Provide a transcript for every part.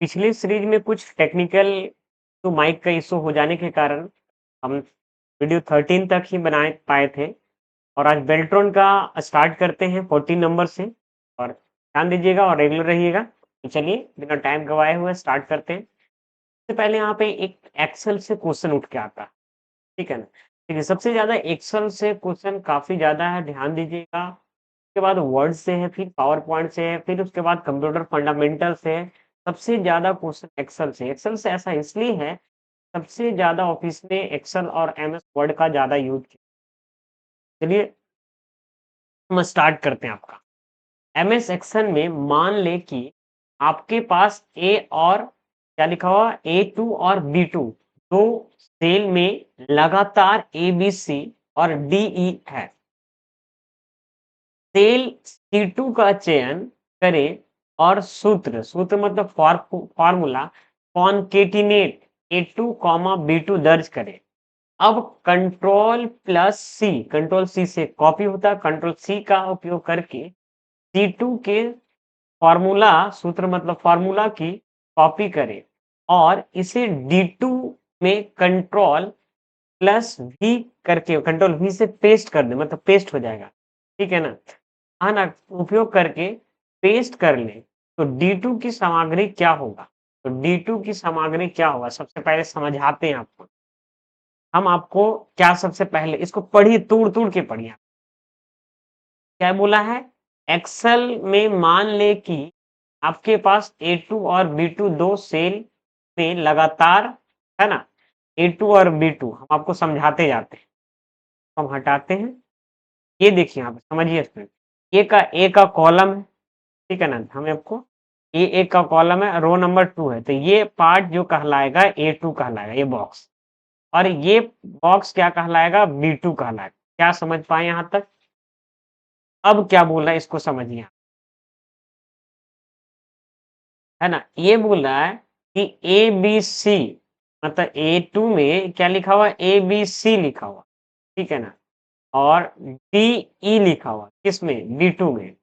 पिछले सीरीज में कुछ टेक्निकल तो माइक का इशू हो जाने के कारण हम वीडियो 13 तक ही बना पाए थे और आज बेल्ट्रॉन का स्टार्ट करते हैं 14 नंबर से और ध्यान दीजिएगा और रेगुलर रहिएगा। तो चलिए बिना टाइम गवाए हुए स्टार्ट करते हैं। सबसे पहले यहाँ पे एक एक्सेल से क्वेश्चन उठ के आता है, ठीक है ना? देखिए सबसे ज़्यादा एक्सेल से क्वेश्चन काफ़ी ज़्यादा है, ध्यान दीजिएगा। उसके बाद वर्ड से है, फिर पावर पॉइंट से है, फिर उसके बाद कंप्यूटर फंडामेंटल से है। सबसे ज़्यादा क्वेश्चन एक्सेल से। एक्सेल से ऐसा इसलिए है, सबसे ज़्यादा ऑफिस में एक्सेल और एमएस वर्ड का ज़्यादा यूज़ किया। चलिए हम स्टार्ट करते हैं आपका। एमएस एक्सेल में मान लें कि आपके पास ए और क्या लिखा हुआ ए टू और बी टू दो सेल में लगातार ए बी सी और डी ई है। सेल C2 का चयन करें और सूत्र सूत्र मतलब formula concatenate A2 comma B2 दर्ज करें। अब कंट्रोल सी से कॉपी होता है, कंट्रोल सी का उपयोग करके C2 के फॉर्मूला सूत्र मतलब फॉर्मूला की कॉपी करें और इसे D2 में कंट्रोल प्लस वी करके कंट्रोल वी से पेस्ट कर दें, मतलब पेस्ट हो जाएगा, ठीक है ना? हाँ ना, उपयोग करके पेस्ट कर लें तो D2 की सामग्री क्या होगा? तो D2 की सामग्री क्या होगा? सबसे पहले समझाते हैं आपको। हम आपको क्या सबसे पहले इसको पढ़िए, तोड़-तोड़ के पढ़िए। क्या बोला है? एक्सेल में मान लें कि आपके पास A2 और B2 दो सेल में लगातार है ना? A2 और B2 हम आपको समझाते जाते हैं। हम हटाते हैं। ये देखिए यहाँ पे समझिए इसमें। ए का कॉलम है, ठीक है ना? हमें आपको ए का कॉलम है, रो नंबर 2 है, तो ये पार्ट जो कहलाएगा A2 कहलाएगा, ये बॉक्स। और ये बॉक्स क्या कहलाएगा? B2 कहलाएगा। क्या समझ पाए यहाँ तक? अब क्या बोला है इसको समझिए आप, है ना? ये बोल रहा है कि ए बी सी मतलब A2 में क्या लिखा हुआ है? ए बी सी लिखा हुआ, ठीक है ना? और डी ई लिखा हुआ किसमें? B2 में,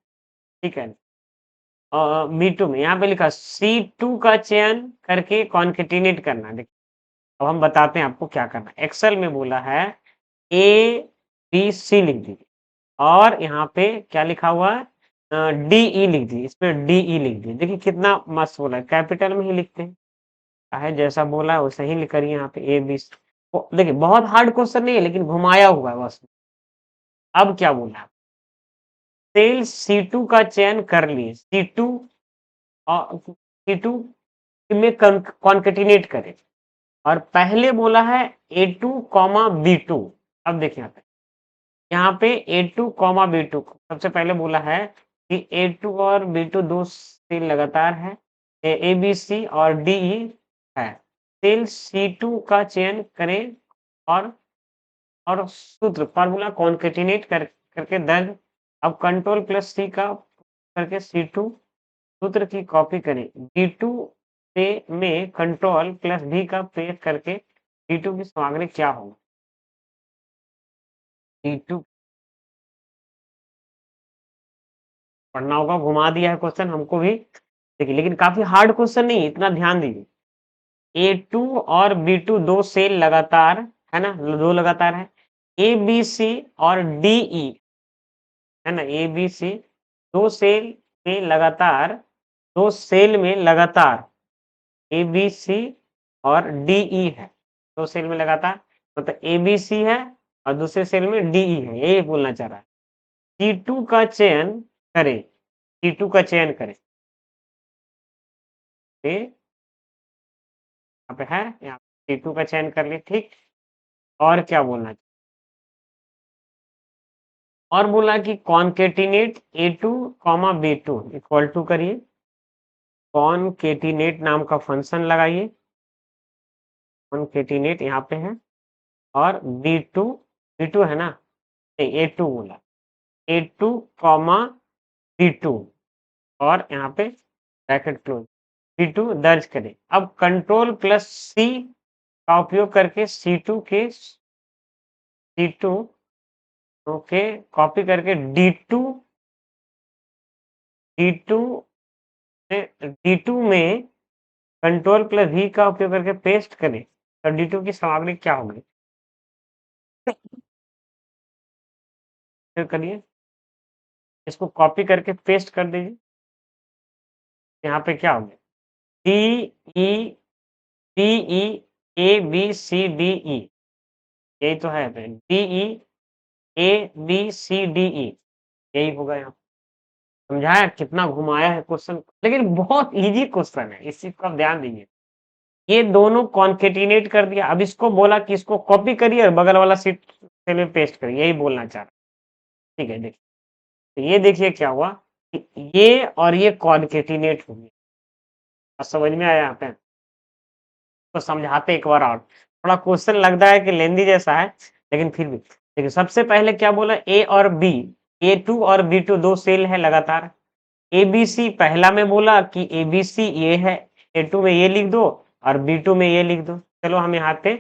ठीक है? B2 में यहाँ पे लिखा C2 का चयन करके कॉन्केटिनेट करना। देखिए अब हम बताते हैं आपको क्या करना है। एक्सेल में बोला है ए बी सी लिख दीजिए और यहाँ पे क्या लिखा हुआ है? डी ई लिख दीजिए, इस पे डी ई लिख दीजिए। देखिए कितना मस्त बोला है, कैपिटल में ही लिखते हैं, चाहे जैसा बोला है वैसा ही करिए। यहाँ पे ए बी सी देखिए बहुत हार्ड क्वेश्चन नहीं है लेकिन घुमाया हुआ है बस। अब क्या बोला है? सेल C2 का चयन कर लिए, C2 और C2 में कॉन्केटिनेट करें और पहले बोला है A2 कॉमा B2। अब देखिए यहाँ पे A2 कॉमा B2 सबसे पहले बोला है कि A2 और B2 दो सेल लगातार है, ए बी सी और डी ई है। सेल C2 का चयन करें और सूत्र फॉर्मूला कॉन्केटिनेट करके दर्ज। अब कंट्रोल प्लस सी का करके C2 सूत्र की कॉपी करें। D2 से में कंट्रोल प्लस डी का पेस्ट करके D2 की सामग्री क्या होगी? D2 पढ़ना होगा, घुमा दिया है क्वेश्चन हमको भी। देखिए लेकिन काफी हार्ड क्वेश्चन नहीं है, इतना ध्यान दीजिए। A2 और B2 दो सेल लगातार है ना, दो लगातार है। ए बी सी और डी ई है ना, ए बी सी दो सेल में लगातार, दो सेल में लगातार ए बी सी और डी ई है। दो सेल में लगातार मतलब ए बी सी है और दूसरे सेल में डी ई है, यही बोलना चाह रहा है। C2 का चयन करें, C2 का चयन करें। यहाँ पे है, यहाँ C2 का चयन कर लिए, ठीक। और क्या बोलना चाहिए? और बोला कि concatenate A2 comma B2 equal to करिए, कॉन्केटिनेट नाम का फंक्शन लगाइए। कॉन्केटिनेट यहाँ पे है और B2 है ना, नहीं A2 बोला, A2 कॉमा B2 और यहाँ पे ब्रैकेट क्लोज, B2 दर्ज करें। अब कंट्रोल प्लस सी का उपयोग करके C2 ओके कॉपी करके D2 में कंट्रोल प्लस वी का उपयोग करके पेस्ट करें तो D2 की सामग्री क्या होगी? फिर करिए, इसको कॉपी करके पेस्ट कर दीजिए। यहाँ पे क्या होगा? D E A B C D E, यही तो है। D E A B C D E, यही होगा यहाँ। समझाया? कितना घुमाया है क्वेश्चन, लेकिन बहुत इजी क्वेश्चन है, इस चीज को आप ध्यान दीजिए। ये दोनों कॉन्केटिनेट कर दिया, अब इसको बोला कि इसको कॉपी करिए और बगल वाला सीट सेल में पेस्ट करिए, यही बोलना चाह रहा। ठीक है, देखिए, तो ये देखिए क्या हुआ कि ये और ये कॉन्केटिनेट हो गया। और समझ में आया यहाँ पे? तो समझाते एक बार और, थोड़ा क्वेश्चन लगता है कि लेंदी जैसा है, लेकिन फिर भी देखिए, सबसे पहले क्या बोला? ए और बी, A2 और B2 दो सेल है लगातार। ABC पहला में बोला कि ABC ये है, A2 में ये लिख दो और B2 में ये लिख दो। चलो हम यहाँ पे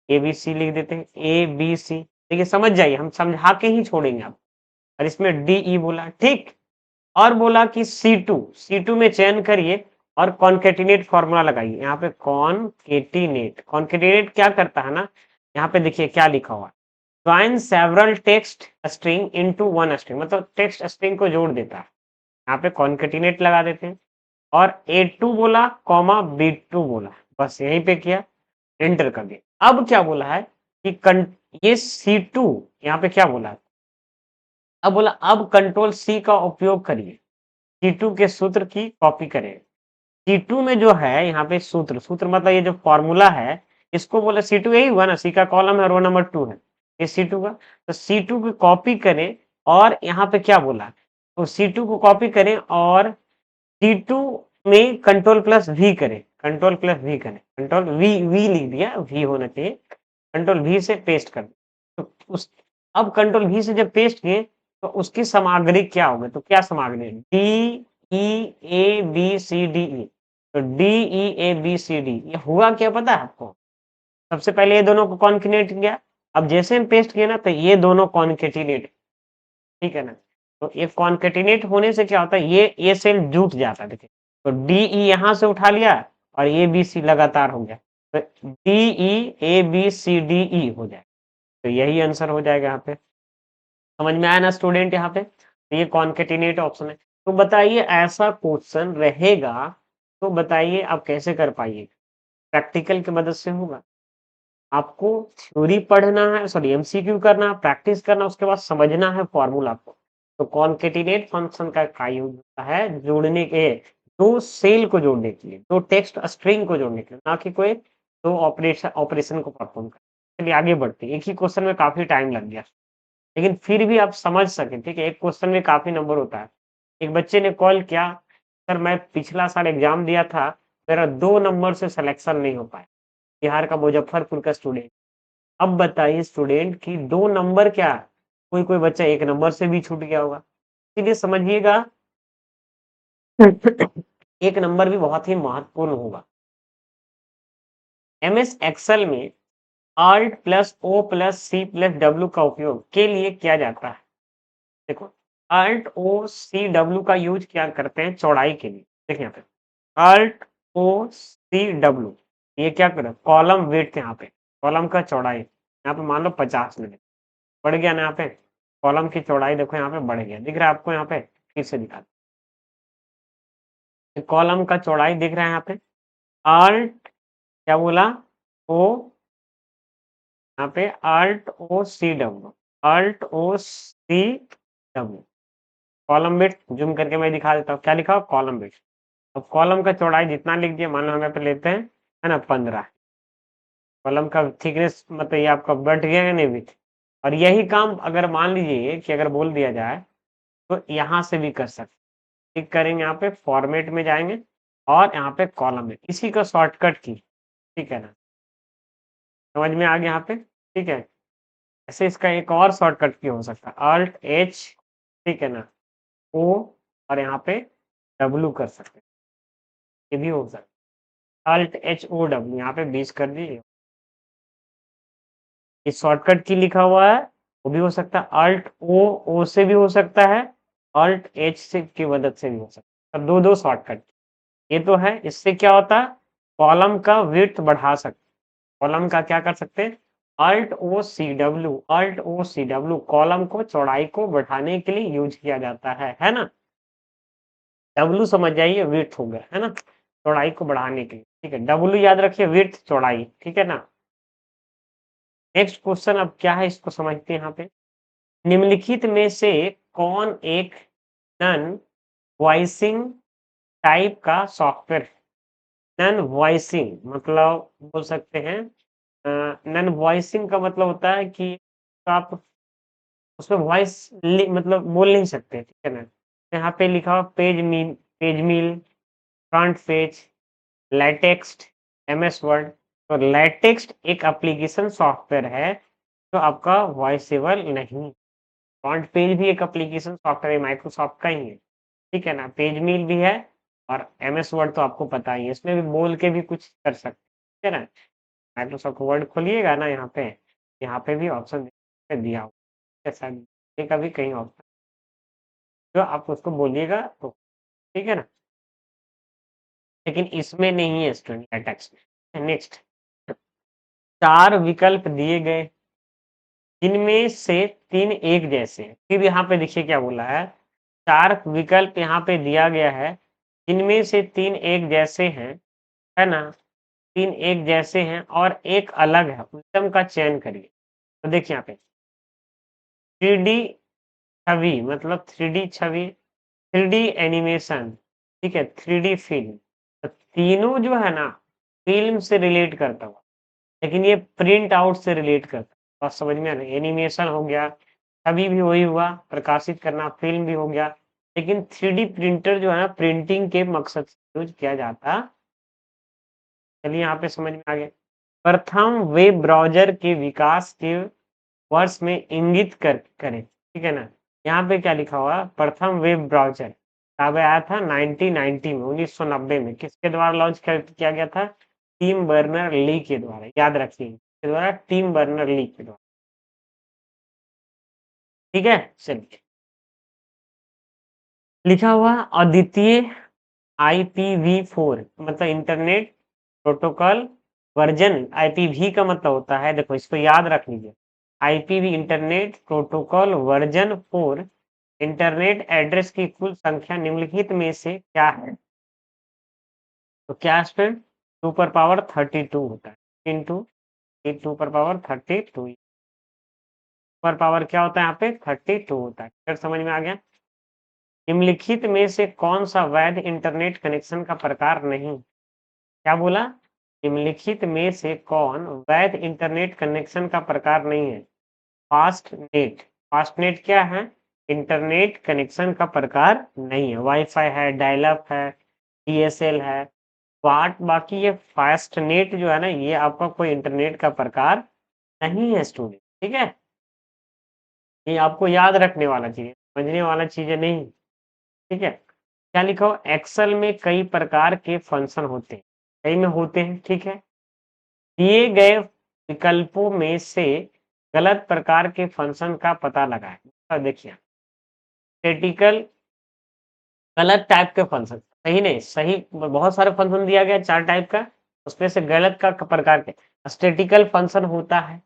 ABC लिख देते हैं, ABC। देखिए समझ जाइए, हम समझा के ही छोड़ेंगे आप। और इसमें DE बोला, ठीक। और बोला कि C2 में चयन करिए और कॉन्केटिनेट फॉर्मूला लगाइए। यहाँ पे कॉन्केटिनेट क्या करता है ना, यहाँ पे देखिए क्या लिखा हुआ है, join several text string into one string, मतलब टेक्स्ट स्ट्रिंग को जोड़ देता है। यहाँ पे कॉन्केटिनेट लगा देते हैं और A2 बोला कॉमा B2 बोला, बस यहीं पे किया, एंटर कर दिया। अब क्या बोला है कि ये C2 यहाँ पे क्या बोला है, अब बोला अब कंट्रोल C का उपयोग करिए, C2 के सूत्र की कॉपी करें। C2 में जो है यहाँ पे सूत्र मतलब ये जो फॉर्मूला है, इसको बोले C2 यही हुआ ना, C का कॉलम है, रो नंबर 2 है, ये C2 का, तो C2 की कॉपी करें और यहाँ पे क्या बोला, तो C2 को कॉपी करें और C2 में कंट्रोल प्लस वी करें, कंट्रोल प्लस वी करें, कंट्रोल वी लिख दिया, वी होना चाहिए, कंट्रोल वी से पेस्ट कर, तो उस अब कंट्रोल वी से जब पेस्ट किए तो उसकी सामग्री क्या होगी, तो क्या सामग्री, D E A B C D E, तो D E A B C D, ये हुआ क्या पता है आपको? सबसे पहले ये दोनों को कॉन्केटिनेट किया, अब जैसे हम पेस्ट किए ना तो ये दोनों कॉन्केटिनेट, ठीक है ना। तो ये कॉन्केटिनेट होने से क्या होता है, ये सेल जुट जाता है। देखिए, तो डी ई यहां से उठा लिया और ए बी सी लगातार हो गया, तो D E A B C D E हो जाए, तो यही आंसर हो जाएगा यहाँ पे। समझ में आया ना स्टूडेंट? यहाँ पे तो ये कॉन्केटिनेट ऑप्शन है। तो बताइए ऐसा क्वेश्चन रहेगा तो बताइए आप कैसे कर पाइए? प्रैक्टिकल की मदद से होगा। आपको थ्योरी पढ़ना है, सॉरी एमसीक्यू करना, प्रैक्टिस करना, उसके बाद समझना है फॉर्मूला को। तो कॉन्केटिनेट फंक्शन का क्या यूज होता है, जोड़ने के, दो सेल को जोड़ने के लिए, दो टेक्स्ट स्ट्रिंग को जोड़ने के लिए, ना कि कोई दो ऑपरेशन को परफॉर्म कर। चलिए आगे बढ़ते हैं, एक ही क्वेश्चन में काफी टाइम लग गया, लेकिन फिर भी आप समझ सके, ठीक है, एक क्वेश्चन में काफी नंबर होता है। एक बच्चे ने कॉल किया, सर मैं पिछला साल एग्जाम दिया था, मेरा 2 नंबर से सिलेक्शन नहीं हो पाया, बिहार का मुजफ्फरपुर का स्टूडेंट। अब बताइए स्टूडेंट कि 2 नंबर क्या, कोई कोई बच्चा 1 नंबर से भी छूट गया होगा, इसलिए समझिएगा 1 नंबर भी बहुत ही महत्वपूर्ण होगा। MS एक्सेल में Alt plus O plus C plus W का उपयोग के लिए किया जाता है। देखो, Alt O C W का यूज क्या करते हैं, चौड़ाई के लिए। देखिए यहाँ पे Alt O C W, ये क्या करें, कॉलम वेट, यहाँ पे कॉलम का चौड़ाई, यहाँ पे मान लो 50 मिनट बढ़ गया ना, यहाँ पे कॉलम की चौड़ाई देखो यहाँ पे बढ़ गया, दिख रहा है आपको? यहाँ पे फिर से दिखा, कॉलम का चौड़ाई दिख रहा है यहाँ पे। Alt क्या बोला, O, यहाँ पे Alt O C W, Alt O C W, column bit zoom करके मैं दिखा देता हूँ, क्या लिखा हो, कॉलम बिट। अब कॉलम का चौड़ाई जितना लिख दिया, मान लो हम यहाँ पे लेते हैं, है ना, 15, कॉलम का थिकनेस मतलब ये आपका बढ़ गया है नहीं विथ। और यही काम अगर मान लीजिए कि अगर बोल दिया जाए तो यहाँ से भी कर सकते, क्लिक करेंगे यहाँ पे, फॉर्मेट में जाएंगे और यहाँ पे कॉलम में, इसी का शॉर्टकट की, ठीक है ना, समझ में आ गया यहाँ पे? ठीक है, ऐसे इसका एक और शॉर्टकट की हो सकता है, Alt H, ठीक है ना, O, और यहाँ पे W कर सकते हैं, ये भी हो सकता है, Alt H O W, यहाँ पे 20 कर दीजिए, ये शॉर्टकट की लिखा हुआ है, वो भी हो सकता है, Alt O से भी हो सकता है, Alt H से की मदद से भी हो सकता है, अब दो शॉर्टकट, ये तो है, इससे क्या होता है कॉलम का विड्थ बढ़ा सकते, कॉलम का क्या कर सकते हैं, अल्ट ओ सी डब्ल्यू कॉलम को चौड़ाई को बढ़ाने के लिए यूज किया जाता है ना। डब्ल्यू समझ जाइए, विड्थ हो गया है ना, चौड़ाई को बढ़ाने के लिए, ठीक है, डब्ल्यू याद रखिए, विड्थ चौड़ाई, ठीक है ना। नेक्स्ट क्वेश्चन अब क्या है, इसको समझते हैं यहाँ पे। निम्नलिखित में से कौन एक नन वॉइसिंग टाइप का सॉफ्टवेयर है। नन वॉइसिंग मतलब बोल सकते हैं, नन वॉइसिंग का मतलब होता है कि आप उसमें वॉइस मतलब बोल नहीं सकते, ठीक है ना। यहाँ पे लिखा हुआ पेज मील, फ्रंट पेज, लेटेक्स्ट, एमएस वर्ड। तो लेटेक्स्ट एक एप्लीकेशन सॉफ्टवेयर है जो आपका वॉइसेबल नहीं। फ्रंट पेज भी एक एप्लीकेशन सॉफ्टवेयर है, माइक्रोसॉफ्ट का ही है, ठीक है ना। पेज मील भी है, और एमएस वर्ड तो आपको पता ही है, इसमें भी बोल के भी कुछ कर सकते हैं, ठीक है ना। माइक्रोसॉफ्ट वर्ड खोलिएगा ना, यहाँ पे भी ऑप्शन दिया हुआ है, शायद ये का भी कहीं ऑप्शन, जो आप उसको बोलिएगा तो, ठीक है ना। लेकिन इसमें नहीं है स्टूडेंट, लेटेक्स में। नेक्स्ट, 4 विकल्प दिए गए, इनमें से 3 एक जैसे हैं। फिर यहाँ पे देखिए क्या बोला है, 4 विकल्प यहाँ पे दिया गया है, इनमें से 3 एक जैसे हैं, है ना, 3 एक जैसे हैं और एक अलग है, उत्तम का चयन करिए। तो देखिए यहाँ पे 3D छवि मतलब 3D छवि, 3D एनिमेशन, ठीक है, 3D फिल्म। तो तीनों जो है ना फिल्म से रिलेट करता हुआ, लेकिन ये प्रिंट आउट से रिलेट करता है। बात समझ में आ रही है? एनिमेशन हो गया, छवि भी वही हुआ, प्रकाशित करना, फिल्म भी हो गया, लेकिन 3D प्रिंटर जो है ना प्रिंटिंग के मकसद से यूज किया जाता। चलिए यहाँ पे समझ में आ गया। प्रथम वेब ब्राउज़र के विकास के वर्ष में इंगित करें, ठीक है ना। यहाँ पे क्या लिखा हुआ, प्रथम वेब ब्राउज़र कब आया था, 1990 में, 1990 में। किसके द्वारा लॉन्च किया गया था, टिम बर्नर ली के द्वारा, याद रखिए, किसके द्वारा, टिम बर्नर ली के द्वारा, ठीक है। चलिए, लिखा हुआ अद्वितीय IPv4 मतलब इंटरनेट प्रोटोकॉल वर्जन, IPv का मतलब होता है, देखो इसको याद रख लीजिए, IPv internet protocol version 4 internet address की कुल संख्या निम्नलिखित में से क्या है। तो क्या स्टूडेंट, 2 पर पावर 32 होता है, इंटू 2 पर पावर 32 पर पावर क्या होता है, यहाँ पे 32 होता है। फिर समझ में आ गया। निम्नलिखित में से कौन सा वैध इंटरनेट कनेक्शन का प्रकार नहीं, क्या बोला, निम्नलिखित में से कौन वैध इंटरनेट कनेक्शन का प्रकार नहीं है, फास्ट नेट। फास्ट नेट क्या है, इंटरनेट कनेक्शन का प्रकार नहीं है। वाईफाई है, डायलअप है, DSL है, वाट, बाकी ये फास्ट नेट जो है ना, ये आपका कोई इंटरनेट का प्रकार नहीं है स्टूडेंट, ठीक है। ये आपको याद रखने वाला चीज, समझने वाला चीजें नहीं, ठीक है। क्या लिखा हो, एक्सेल में कई प्रकार के फंक्शन होते हैं, कई में होते हैं, ठीक है। दिए गए विकल्पों में से गलत प्रकार के फंक्शन का पता लगाएं। देखिए, स्टैटिकल गलत टाइप के फंक्शन, सही नहीं, सही बहुत सारे फंक्शन दिया गया 4 टाइप का, उसमें से गलत का प्रकार के, स्टैटिकल फंक्शन होता है,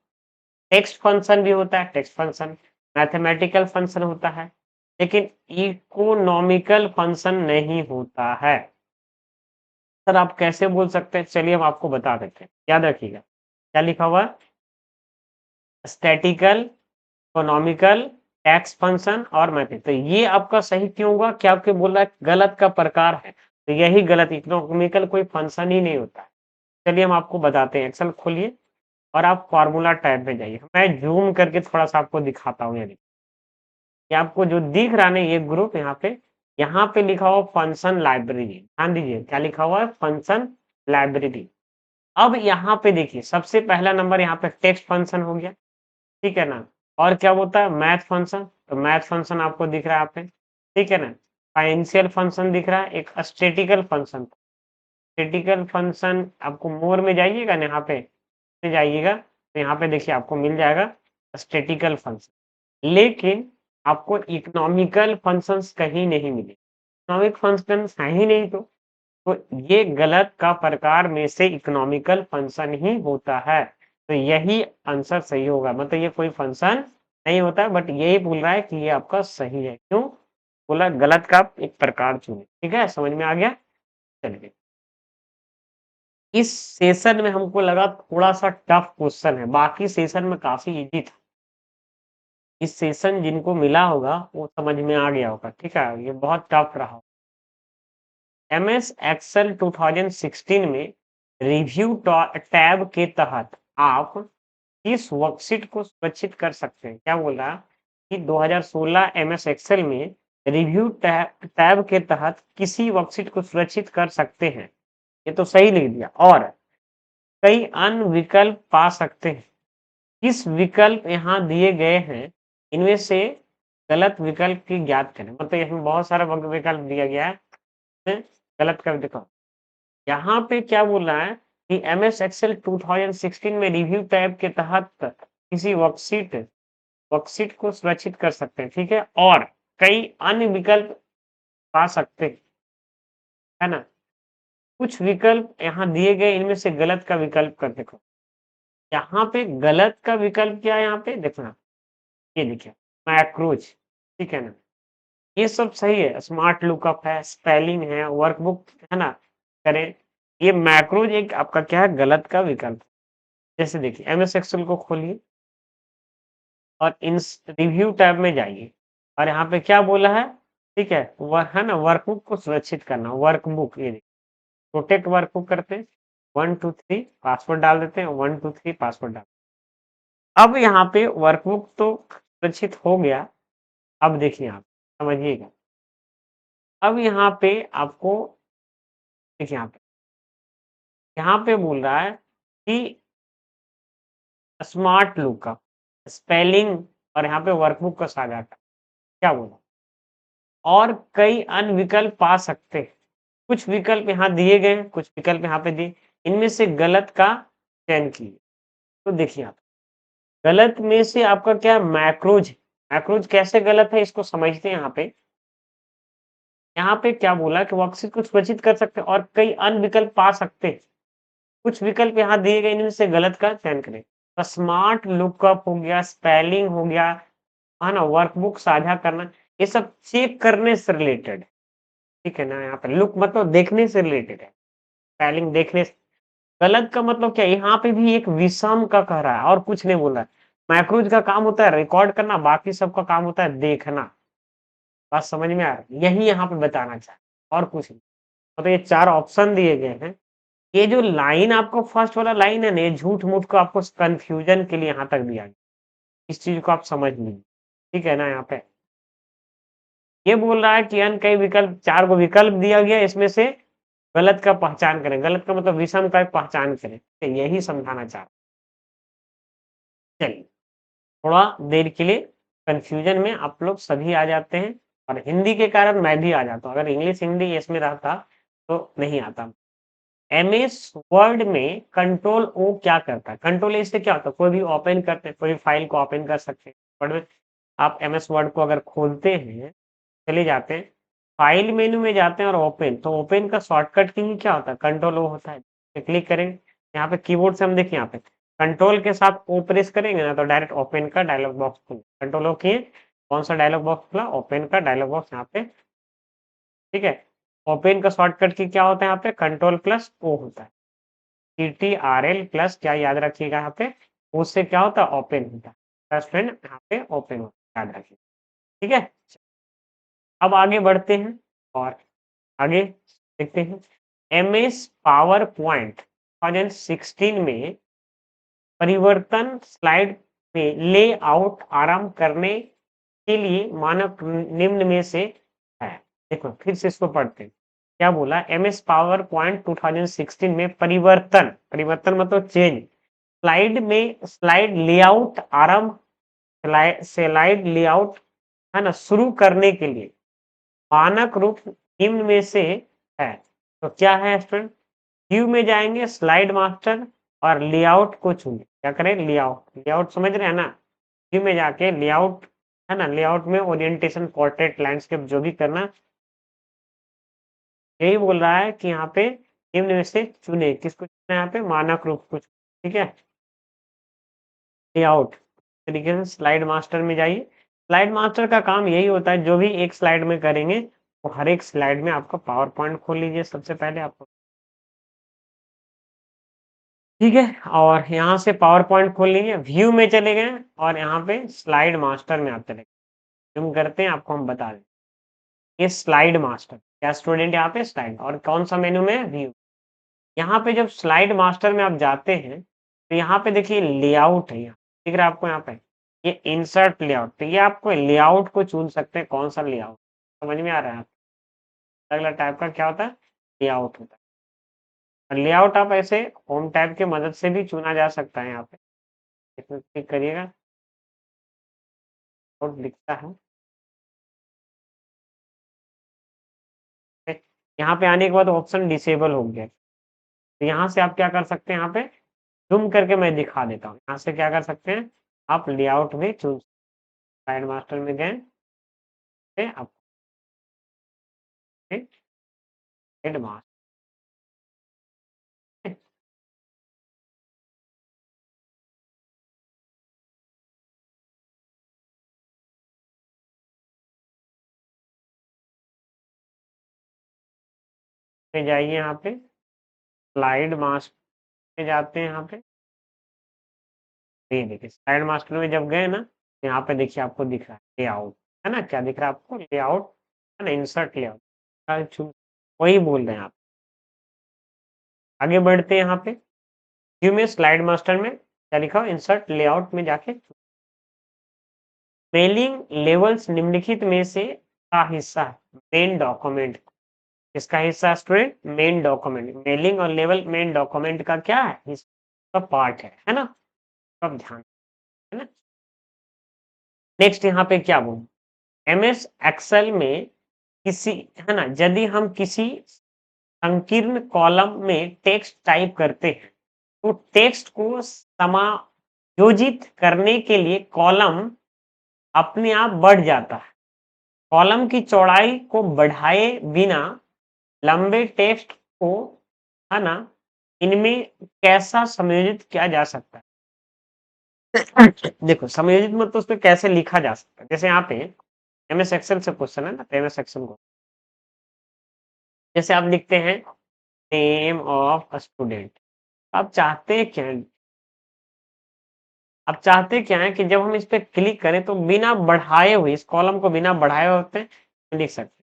टेक्स्ट फंक्शन भी होता है, टेक्स्ट फंक्शन, मैथमेटिकल फंक्शन होता है, लेकिन इकोनॉमिकल फंक्शन नहीं होता है। सर आप कैसे बोल सकते हैं, चलिए हम आपको बता देते हैं, याद रखिएगा क्या लिखा हुआ, स्टैटिकल, इकोनॉमिकल, टैक्स फंक्शन और मैथड। तो ये आपका सही क्यों होगा, क्या आपके बोल रहा है गलत का प्रकार है, तो यही गलत, इकोनॉमिकल कोई फंक्शन ही नहीं होता है। चलिए हम आपको बताते हैं, एक्सेल खोलिए और आप फार्मूला टैब में जाइए, मैं जूम करके थोड़ा सा आपको दिखाता हूँ। ये आपको जो दिख रहा है ये ग्रुप, यहाँ पे लिखा हुआ फंक्शन लाइब्रेरी, ध्यान दीजिए क्या लिखा हुआ है, फंक्शन लाइब्रेरी। अब यहाँ पे देखिए, सबसे पहला नंबर यहाँ पे टेक्स्ट फंक्शन हो गया, ठीक है ना। और क्या होता है, मैथ फंक्शन, तो मैथ फंक्शन आपको दिख रहा है यहाँ पे, ठीक है ना। फाइनेंशियल फंक्शन दिख रहा है, एक स्टेटिकल फंक्शन, स्टेटिकल फंक्शन आपको मोर में जाइएगा ना, यहाँ पे जाइएगा तो यहाँ पे देखिए आपको मिल जाएगा स्टेटिकल फंक्शन, लेकिन आपको इकोनॉमिकल फंक्शंस कहीं नहीं मिले, इकोनॉमिक फंक्शंस है ही नहीं, तो तो ये गलत का प्रकार में से इकोनॉमिकल फंक्शन ही होता है। तो यही आंसर सही होगा, मतलब ये कोई फंक्शन नहीं होता है, बट यही बोल रहा है कि ये आपका सही है। क्यों बोला? गलत का आप एक प्रकार चुने। ठीक है, समझ में आ गया? चलिए, इस सेशन में हमको लगा थोड़ा सा टफ क्वेश्चन है, बाकी सेशन में काफी इजी था। इस सेशन जिनको मिला होगा वो समझ में आ गया होगा। ठीक है, ये बहुत टफ रहा। एमएस एक्सेल 2016 में रिव्यू टैब के तहत आप किस वर्कशीट को सुरक्षित कर सकते हैं? क्या बोल रहा कि 2016 एमएस एक्सेल में रिव्यू टैब के तहत किसी वर्कशीट को सुरक्षित कर सकते हैं। ये तो सही लिख दिया। और कई अन्य विकल्प पा सकते हैं। किस विकल्प यहाँ दिए गए हैं, इनमें से गलत विकल्प की ज्ञात करें। मतलब इसमें बहुत सारा विकल्प दिया गया है, इसमें गलत कर देखो। यहाँ पे क्या बोल रहा है कि एमएस एक्सेल 2016 में रिव्यू टैब के तहत किसी वर्कशीट को सुरक्षित कर सकते हैं। ठीक है, और कई अन्य विकल्प पा सकते हैं, है ना। कुछ विकल्प यहाँ दिए गए, इनमें से गलत का विकल्प कर देखो। यहाँ पे गलत का विकल्प क्या है? यहाँ पे देखना, ये देखिए मैक्रोज। ठीक है ना, ये सब सही है। स्मार्ट लुकअप है, स्पेलिंग है, वर्कबुक है ना, करें। ये मैक्रोज एक आपका क्या है? गलत का विकल्प। जैसे देखिए एमएस एक्सेल को खोलिए और इन रिव्यू टैब में जाइए, और यहाँ पे क्या बोला है? ठीक है, वह है ना, वर्कबुक को सुरक्षित करना। वर्कबुक, ये देखिए प्रोटेक्ट वर्कबुक करते हैं, 123 पासवर्ड डाल देते हैं, 123 पासवर्ड डाल। अब यहाँ पे वर्कबुक तो सुरक्षित हो गया। अब देखिए आप समझिएगा, अब यहाँ पे आपको देखिए, यहाँ पे बोल रहा है कि स्मार्ट लुकअप, स्पेलिंग, और यहाँ पे वर्कबुक का साझा कर, क्या बोला? और कई अन्य विकल्प पा सकते हैं। कुछ विकल्प यहाँ दिए गए हैं, कुछ विकल्प यहाँ पे दिए, इनमें से गलत का चयन कीजिए। तो देखिए आप, गलत में से आपका क्या? मैक्रोज। मैक्रोज कैसे गलत है इसको समझते हैं। यहाँ पे क्या बोला कि वर्कशीट को सुरक्षित कर सकते हैं और कई अन्य विकल्प पा सकते हैं। कुछ विकल्प यहाँ दिए गए, इनमें से गलत का चयन करें। तो स्मार्ट लुकअप हो गया, स्पेलिंग हो गया, है ना, वर्कबुक साझा करना, ये सब चेक करने से रिलेटेड। ठीक है ना, यहाँ पे लुक मतलब देखने से रिलेटेड है, स्पेलिंग देखने से। गलत का मतलब क्या? यहाँ पे भी एक विषम का कह रहा है और कुछ नहीं बोल रहा है। मैक्रोज का काम होता है रिकॉर्ड करना, बाकी सबका काम होता है देखना। बात समझ में आ रहा है? यही यहाँ पे बताना चाहे, और कुछ नहीं। तो ये 4 ऑप्शन दिए गए हैं। ये जो लाइन आपको फर्स्ट वाला लाइन है ना, ये झूठ-मूठ को आपको कन्फ्यूजन के लिए यहाँ तक दिया गया। इस चीज़ को आप समझ लीजिए। ठीक है ना, यहाँ पे ये बोल रहा है कि अन्य कई विकल्प, 4 गो विकल्प दिया गया, इसमें से गलत का पहचान करें। गलत का मतलब विषम का पहचान करें। तो यही समझाना चाह रहा हूँ। चलिए, थोड़ा देर के लिए कन्फ्यूजन में आप लोग सभी आ जाते हैं, और हिंदी के कारण मैं भी आ जाता हूँ। अगर इंग्लिश हिंदी इसमें रहता तो नहीं आता। एमएस वर्ड में कंट्रोल ओ क्या करता है? कंट्रोल ए से क्या होता है? कोई भी ओपन करते हैं, कोई फाइल को ओपन कर सकते हैं। वर्ड में आप एमएस वर्ड को अगर खोलते हैं, चले जाते हैं, फाइल मेनू में जाते हैं और ओपन, तो ओपन का शॉर्टकट की क्या होता है? कंट्रोल ओ होता है। तो क्लिक करेंगे, यहाँ पे कीबोर्ड से हम देखिए, यहाँ पे कंट्रोल के साथ ओ प्रेस करेंगे ना, तो डायरेक्ट ओपन का डायलॉग बॉक्स खुले। कंट्रोल ओ किए, कौन सा डायलॉग बॉक्स खुला? ओपन का डायलॉग बॉक्स यहाँ पे। ठीक है, ओपन का शॉर्टकट की क्या होता है? यहाँ पे कंट्रोल प्लस ओ होता है। CTRL प्लस क्या याद रखिएगा यहाँ पे, उससे क्या होता है? ओपन होता है। प्लस फ्रेंड यहाँ पे ओपन होता है, याद रखिए। ठीक है, अब आगे बढ़ते हैं और आगे देखते हैं। एमएस पावर पॉइंट 2016 में परिवर्तन स्लाइड में लेआउट आराम करने के लिए मानक निम्न में से है। देखो फिर से इसको पढ़ते हैं। क्या बोला? एमएस पावर पॉइंट 2016 में परिवर्तन, परिवर्तन मतलब चेंज, स्लाइड लेआउट आरंभ, स्लाइड लेआउट, है ना, शुरू करने के लिए मानक रूप निम्न में से है। तो क्या है स्टूडेंट? व्यू में जाएंगे, स्लाइड मास्टर, और लेआउट को चुने। क्या करें? लेआउट, लेआउट समझ रहे हैं ना? व्यू में जाके लेआउट, है ना, लेआउट में ओरिएंटेशन, पोर्ट्रेट, लैंडस्केप जो भी करना, यही बोल रहा है कि यहाँ पे निम्न में से चुने, किसको चुना है यहाँ पे? मानक रूप को। ठीक है, लेआउट तरीके से स्लाइड मास्टर में जाइए। स्लाइड मास्टर का काम यही होता है, जो भी एक स्लाइड में करेंगे वो हर एक स्लाइड में आपका पावर पॉइंट खोल लीजिए सबसे पहले आपको। ठीक है, और यहाँ से पावर पॉइंट खोल लीजिए, व्यू में चले गए और यहाँ पे स्लाइड मास्टर में आप चले गए। हम करते हैं, आपको हम बता दें, ये स्लाइड मास्टर क्या स्टूडेंट, यहाँ पे स्लाइड, और कौन सा मेनू में? व्यू। यहाँ पे जब स्लाइड मास्टर में आप जाते हैं तो यहाँ पे देखिए लेआउट है, यहाँ दिख रहा है आपको, यहाँ पे ये इंसर्ट लेआउट, तो ये आपको लेआउट को चुन सकते हैं, कौन सा लेआउट, समझ में आ रहा है? अलग अलग टाइप का क्या होता है? लेआउट होता है। लेआउट आप ऐसे होम टैब की मदद से भी चुना जा सकता है। यहाँ पे इसमें क्लिक करिएगा और दिखता है। यहाँ पे आने के बाद ऑप्शन डिसेबल हो गया, तो यहाँ से आप क्या कर सकते हैं, यहाँ पे जूम करके मैं दिखा देता हूँ। यहाँ से क्या कर सकते हैं, आप लेआउट में चूज, स्लाइड मास्टर में गए, आप स्लाइड मास्टर में जाइए, यहाँ पे स्लाइड मास्टर में जाते हैं, यहाँ पे ये देखिए स्लाइड मास्टर में जब गए ना, तो यहाँ पे देखिए आपको दिख रहा है लेआउट, है ना? क्या दिख रहा है आपको? लेआउट, है ना? इंसर्ट लेआउट, वही बोल रहे हैं आप। आगे बढ़ते हैं, यहाँ पे व्यू में स्लाइड मास्टर में क्या लिखा हो? इंसर्ट लेआउट में जाके मेलिंग लेवल्स निम्नलिखित में से का हिस्सा है मेन डॉक्यूमेंट। इसका हिस्सा स्टूडेंट मेन डॉक्यूमेंट, मेलिंग और लेवल मेन डॉक्यूमेंट का क्या है? इसका पार्ट है ना? सब ध्यान, है ना? नेक्स्ट यहाँ पे क्या बोलूं, एमएस एक्सेल में किसी, है ना, यदि हम किसी संकीर्ण कॉलम में टेक्स्ट टाइप करते हैं तो टेक्स्ट को समायोजित करने के लिए कॉलम अपने आप बढ़ जाता है। कॉलम की चौड़ाई को बढ़ाए बिना लंबे टेक्स्ट को, है ना, इनमें कैसा समायोजित किया जा सकता है? देखो समायोजित मतलब उसमें कैसे लिखा जा सकता है, जैसे यहाँ पे एमएस एक्सेल से क्वेश्चन है ना, तो एमएस एक्सेल को जैसे आप लिखते हैं नेम ऑफ अ स्टूडेंट, आप चाहते क्या हैं, आप चाहते क्या है कि जब हम इस पे क्लिक करें तो बिना बढ़ाए हुए, इस कॉलम को बिना बढ़ाए होते लिख सकते हैं।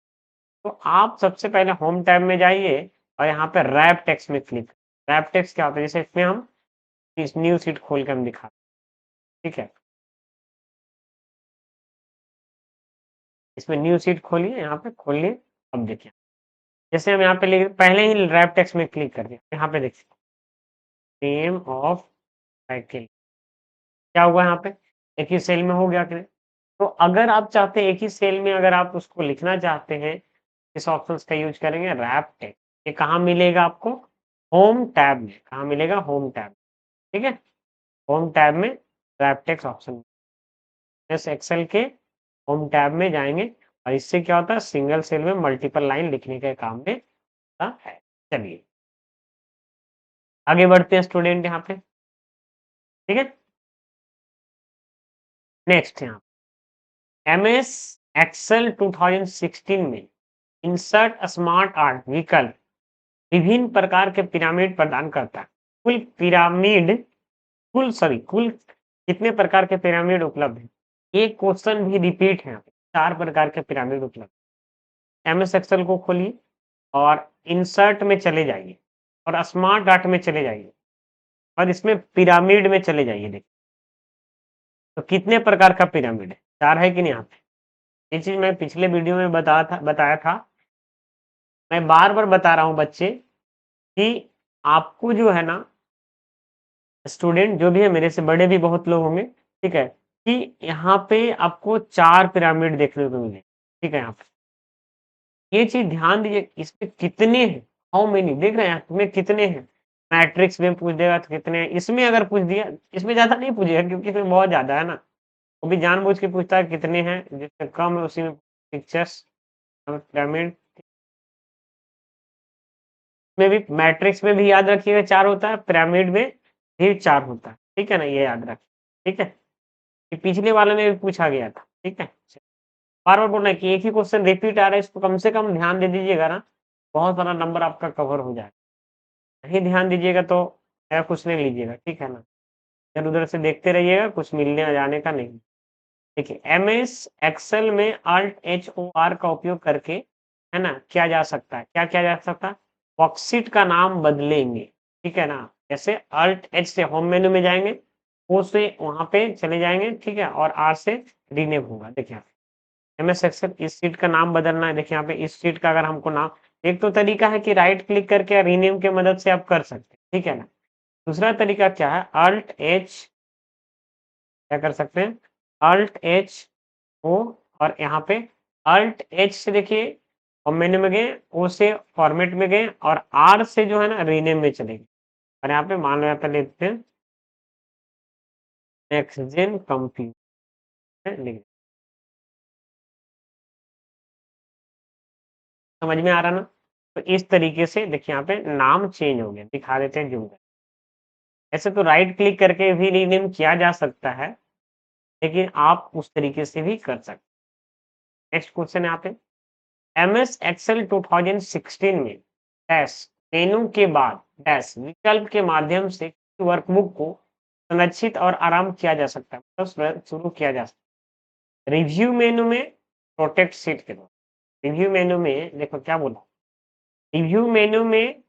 तो आप सबसे पहले होम टैब में जाइए और यहाँ पे रैप टेक्स्ट में क्लिक, रैप टेक्स्ट क्या होता है, जैसे इसमें हम इस न्यू शीट खोल के हम दिखा, ठीक है, इसमें न्यू शीट खोलिए, यहाँ पे खोलिए। अब देखिए जैसे हम यहाँ पे लिख, पहले ही रैप टेक्स्ट में क्लिक कर दिया, यहाँ पे देखिए नेम ऑफ साइकिल, क्या हुआ यहाँ पे, एक ही सेल में हो गया कि नहीं? तो अगर आप चाहते हैं एक ही सेल में अगर आप उसको लिखना चाहते हैं, इस ऑप्शन का यूज करेंगे रैप टेक्स्ट। ये कहाँ मिलेगा आपको? होम टैब में। कहाँ मिलेगा? होम टैब, ठीक है, होम टैब में रैप टेक्स्ट ऑप्शन, इस एक्सेल के होम टैब में जाएंगे और इससे क्या होता है, सिंगल सेल में मल्टीपल लाइन लिखने के काम में आता है। चलिए आगे बढ़ते हैं स्टूडेंट यहाँ पे, ठीक है। नेक्स्ट यहाँ एमएस एक्सेल 2016 में इंसर्ट स्मार्ट आर्ट विकल्प विभिन्न प्रकार के पिरामिड प्रदान करता है। कुल पिरामिड, कुल कितने प्रकार के पिरामिड उपलब्ध है? एक क्वेश्चन भी रिपीट है, 4 प्रकार के पिरामिड उपलब्ध। एमएस एक्सेल को खोलिए और इंसर्ट में चले जाइए और स्मार्ट आर्ट में चले जाइए और इसमें पिरामिड में चले जाइए। देखिए तो कितने प्रकार का पिरामिड है? 4 है कि नहीं? यहाँ पे ये चीज मैं पिछले वीडियो में बताया था। मैं बार बार बता रहा हूँ बच्चे कि आपको जो है ना, स्टूडेंट जो भी है, मेरे से बड़े भी बहुत लोग होंगे, ठीक है, कि यहाँ पे आपको 4 पिरामिड देखने को मिले, ठीक है। यहाँ पे ये चीज ध्यान दीजिए, इसमें कितने हैं, हाउ मेनी, देख रहे हैं तुम्हें कितने हैं? मैट्रिक्स में पूछ देगा तो कितने हैं, इसमें अगर पूछ दिया, इसमें ज्यादा नहीं पूछेगा क्योंकि इसमें बहुत ज्यादा है ना, वो भी जानबूझ के पूछता है कितने हैं, जिसमें कम है उसी में पिक्चर्स पिरामिड। में भी मैट्रिक्स में भी याद रखिएगा 4 होता है, पिरामिड में भी 4 होता है, ठीक है ना? ये याद रखिए, ठीक है? ये पिछले वाले में भी पूछा गया था, ठीक है? बार-बार बोलना है कि एक ही क्वेश्चन रिपीट आ रहा है, इसको कम से कम ध्यान दे दीजिएगा ना, बहुत सारा नंबर आपका कवर हो जाएगा। नहीं ध्यान दीजिएगा तो नया कुछ नहीं लीजिएगा, ठीक है ना? इधर-उधर से देखते रहिएगा, कुछ मिलने जाने का नहीं। देखिए एमएस एक्सेल में अल्ट एच ओ आर का उपयोग करके, है ना, किया जा सकता है। क्या किया जा सकता है? वर्कशीट का नाम बदलेंगे, ठीक है ना? जैसे अल्ट एच से होम मेन्यू में जाएँगे, ओ से वहाँ पे चले जाएँगे, ठीक है? और आर से रीनेम होगा। देखिए एमएस एक्सेल इस शीट का नाम बदलना है। देखिए यहाँ पे इस शीट का अगर हमको नाम, एक तो तरीका है कि राइट क्लिक करके रीनेम की मदद से आप कर सकते हैं, ठीक है ना? दूसरा तरीका क्या है? अल्ट एच, क्या कर सकते हैं? अल्ट एच ओ, और यहाँ पे अल्ट एच से देखिए होम मेन्यू में गए, ओ से फॉर्मेट में गए और आर से जो है ना रीनेम में चले गए। और यहाँ पे मान लो यहाँ पे लिखते हैं नेक्स्ट जेन कंप्यूटर, लिख, समझ में आ रहा ना? तो इस तरीके से देखिए यहाँ पे नाम चेंज हो गया, दिखा देते हैं जूम करके। ऐसे तो राइट क्लिक करके भी रीनेम किया जा सकता है, लेकिन आप उस तरीके से भी कर सकते हैं। नेक्स्ट क्वेश्चन यहाँ पे एमएस एक्सेल 2016 में डैश मेनू के बाद डैश विकल्प के माध्यम से वर्कबुक को संरक्षित और आराम किया जा सकता है, मतलब शुरू किया जा सकता है। रिव्यू मेनू में प्रोटेक्ट सीट के दो। रिव्यू मेनू में देखो क्या बोला, रिव्यू मेनू में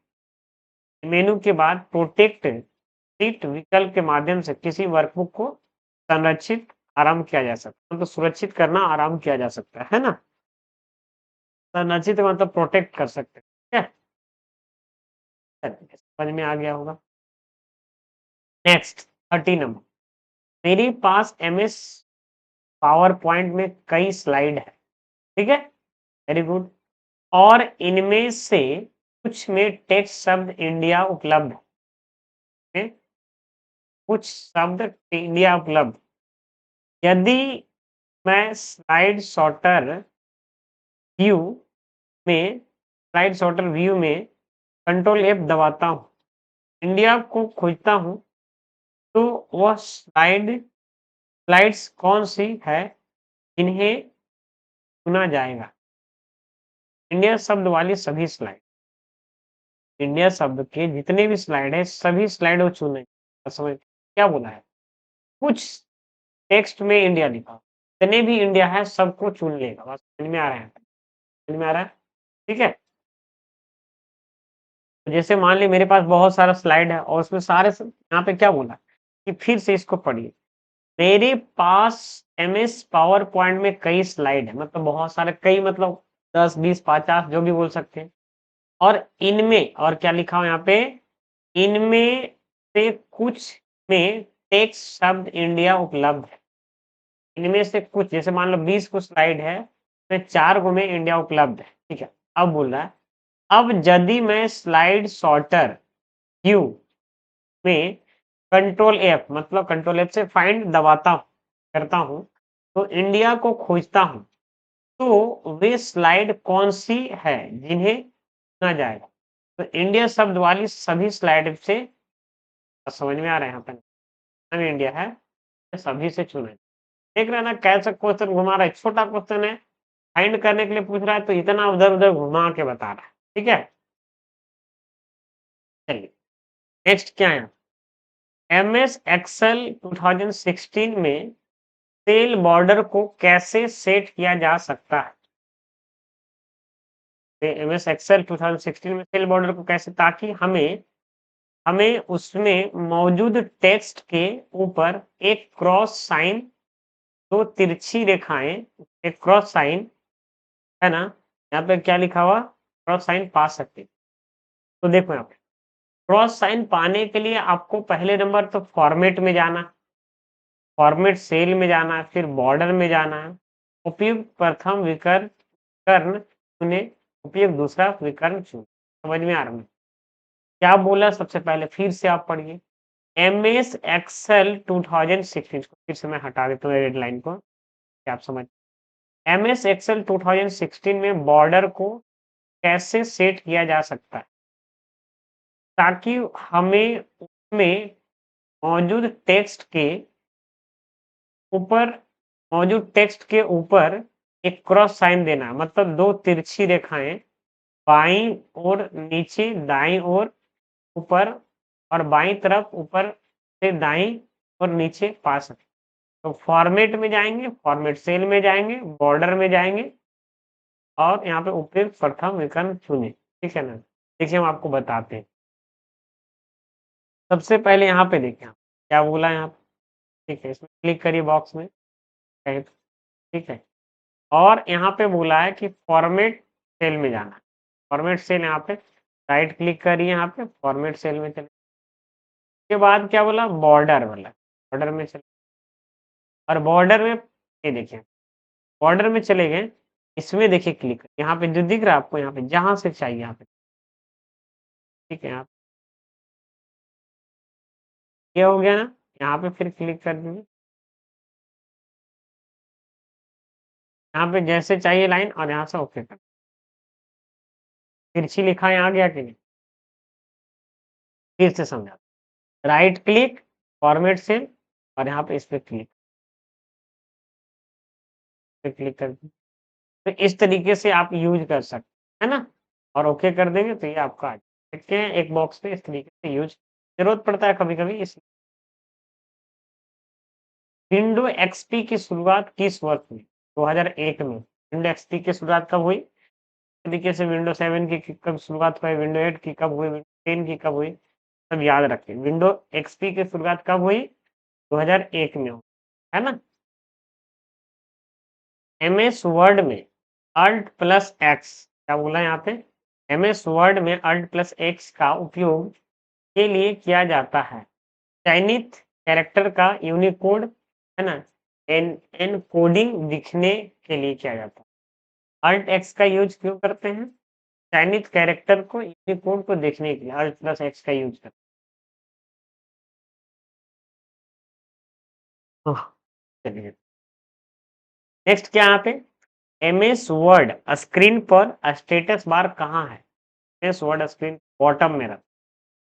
मेनू के बाद प्रोटेक्ट सीट विकल्प के माध्यम से किसी वर्कबुक को संरक्षित आराम किया जा सकता है, मतलब सुरक्षित करना आराम किया जा सकता है ना? संरक्षित मतलब प्रोटेक्ट कर सकते हैं, ठीक है? समझ में आ गया होगा। नेक्स्ट 30 नंबर, मेरे पास एमएस पावर पॉइंट में कई स्लाइड है, ठीक है? Very good. और इनमें से कुछ में टेक्स्ट शब्द इंडिया उपलब्ध है, कुछ शब्द इंडिया उपलब्ध। यदि मैं व्यू स्लाइड सॉर्टर व्यू में कंट्रोल एफ दबाता हूँ, इंडिया को खोजता हूँ, तो वह स्लाइड्स कौन सी है जिन्हें चुना जाएगा? इंडिया शब्द वाली सभी स्लाइड, इंडिया शब्द के जितने भी स्लाइड है सभी स्लाइड को चुने। समझ क्या बोला है? कुछ टेक्स्ट में इंडिया लिखा, जितने भी इंडिया है सबको चुन लेगा। बस समझ में आ रहा है? समझ में आ रहा है? ठीक है? तो जैसे मान ली मेरे पास बहुत सारा स्लाइड है और उसमें सारे यहाँ पे क्या बोला कि फिर से इसको पढ़िए, मेरे पास एमएस पावर पॉइंट में कई स्लाइड है, मतलब बहुत सारे, कई मतलब 10 20 50 जो भी बोल सकते हैं। और इनमें, और क्या लिखा हो यहाँ पे, इनमें से कुछ में टेक्स्ट शब्द इंडिया उपलब्ध है। इनमें से कुछ, जैसे मान लो 20 को स्लाइड है, तो 4 गो में इंडिया उपलब्ध है, ठीक है? अब बोल रहा है, अब यदि मैं स्लाइड सॉर्टर व्यू में कंट्रोल एफ, मतलब कंट्रोल एफ से फाइंड दबाता हूँ, करता हूँ, तो इंडिया को खोजता हूँ, तो वे स्लाइड कौन सी है जिन्हें चुना जाएगा? तो इंडिया शब्द वाली सभी स्लाइड से, समझ में आ रहा है यहाँ पर इंडिया है, सभी से चुना है। देख रहे हैं ना कैसा क्वेश्चन घुमा रहा है, छोटा क्वेश्चन है, फाइंड करने के लिए पूछ रहा है, तो इतना उधर उधर घुमा के बता रहा है, ठीक है? चलिए नेक्स्ट क्या है, एमएस एक्सेल 2016 में सेल बॉर्डर को कैसे सेट किया जा सकता है? एमएस एक्सेल 2016 में सेल बॉर्डर को कैसे, ताकि हमें हमें उसमें मौजूद टेक्स्ट के ऊपर एक क्रॉस साइन, दो तिरछी रेखाएं, एक क्रॉस साइन, है ना? यहाँ पे क्या लिखा हुआ, क्रॉस साइन पा सकते हैं। तो देखो यहाँ पे क्रॉस साइन पाने के लिए आपको पहले नंबर तो फॉर्मेट में जाना, फॉर्मेट सेल में जाना है, फिर बॉर्डर में जाना है, उपयुक्त प्रथम विकर्ण कर्ण चुने, उपयुक्त दूसरा विकर्ण चुने। समझ में आ रहा है? क्या बोला सबसे पहले, फिर से आप पढ़िए, एमएस एक्सेल 2016 को फिर से मैं हटा देता हूँ रेड लाइन को, क्या आप समझ, एमएस एक्सेल 2016 में बॉर्डर को कैसे सेट किया जा सकता है? ताकि हमें उसमें मौजूद टेक्स्ट के ऊपर मौजूद टेक्स्ट के ऊपर एक क्रॉस साइन देना है। मतलब 2 तिरछी रेखाएँ बाईं ओर नीचे, दाईं ओर ऊपर और बाईं तरफ ऊपर से दाईं और नीचे पा सकते। तो फॉर्मेट में जाएँगे, फॉर्मेट सेल में जाएँगे, बॉर्डर में जाएँगे और यहाँ पे उपयुक्त प्रथम विकल्प चुनें, ठीक है ना? देखिए हम आपको बताते हैं। सबसे पहले यहाँ पे देखिए, क्या बोला है यहाँ पे? ठीक है, इसमें क्लिक करिए बॉक्स में, कहीं पे, ठीक है? और यहाँ पे बोला है कि फॉर्मेट सेल में जाना है। फॉर्मेट सेल यहाँ पे राइट क्लिक करिए, यहाँ पे फॉर्मेट सेल में चले। उसके बाद क्या बोला? बॉर्डर वाला, बॉर्डर में चले और बॉर्डर में ये देखिए, बॉर्डर में चले गए, इसमें देखिए क्लिक, यहाँ पे जो दिख रहा है आपको, यहाँ पे जहाँ से चाहिए यहाँ पे, ठीक है? यहाँ ये हो गया ना? यहाँ पे फिर क्लिक कर दीजिए। यहाँ पे जैसे चाहिए लाइन और यहाँ से ओके कर। तिरछी लिखाएँ आ गया कि नहीं? फिर से समझा। राइट क्लिक, फॉर्मेट सेल और यहाँ पे इस पे क्लिक कर दीजिए। तो इस तरीके से आप यूज़ कर सकते हैं ना? और ओके कर देंगे तो ये आपका आ जाएगा। देखते हैं एक बॉक्स पे इस तरीके से यूज़ ज़रूरत पड़ता है कभी-कभी इस विंडो एक्सपी की शुरुआत किस वर्ष हुई? 2001 में। विंडो एक्सपी की शुरुआत कब हुई? तरीके से विंडो 7 की कब शुरुआत हुई, विंडो 8 की कब हुई, विंडो 10 की कब हुई, सब याद रखें। विंडो एक्सपी की शुरुआत कब हुई? 2001 में हुई, है ना? एमएस वर्ड में अल्ट प्लस एक्स, क्या बोला यहाँ पे? एमएस वर्ड में अल्ट प्लस एक्स का उपयोग के लिए किया जाता है। चयनित कैरेक्टर का यूनिकोड, है ना, एनकोडिंग दिखने के लिए किया जाता है। अल्ट एक्स का यूज क्यों करते हैं? चयनित कैरेक्टर को, यूनिकोड को देखने के लिए अल्ट प्लस एक्स का यूज करते हैं। चलिए नेक्स्ट क्या यहाँ पे? एमएस वर्ड स्क्रीन पर स्टेटस बार कहाँ है? एमएस वर्ड स्क्रीन बॉटम में रहता है।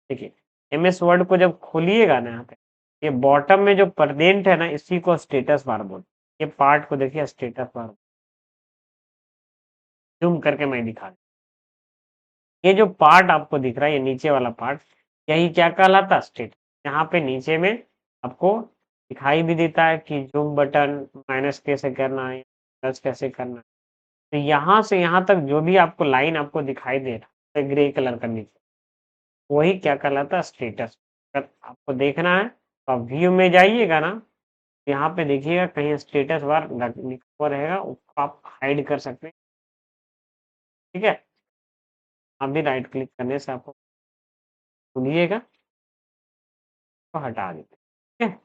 देखिए एमएस वर्ड को जब खोलिएगा ना, यहाँ पे ये बॉटम में जो परदेंट है ना, इसी को स्टेटस बार बोलते हैं। ये पार्ट को देखिए स्टेटस बार, जूम करके मैं दिखा दूं। ये जो पार्ट आपको दिख रहा है, ये नीचे वाला पार्ट, यही क्या कहलाता? स्टेटस। यहाँ पे नीचे में आपको दिखाई भी देता है कि जूम बटन माइनस कैसे करना है, प्लस कैसे करना है। तो यहाँ से यहाँ तक जो भी आपको लाइन आपको दिखाई दे रहा है ग्रे कलर का नीचे, वही क्या कहलाता है? स्टेटस। अगर आपको देखना है तो आप व्यू में जाइएगा ना, यहाँ पे देखिएगा कहीं स्टेटस बार लिखा हुआ रहेगा, उसको आप हाइड कर सकते हैं, ठीक है? आप भी राइट क्लिक करने से आपको सुनिएगा तो हटा देते हैं, ठीक है?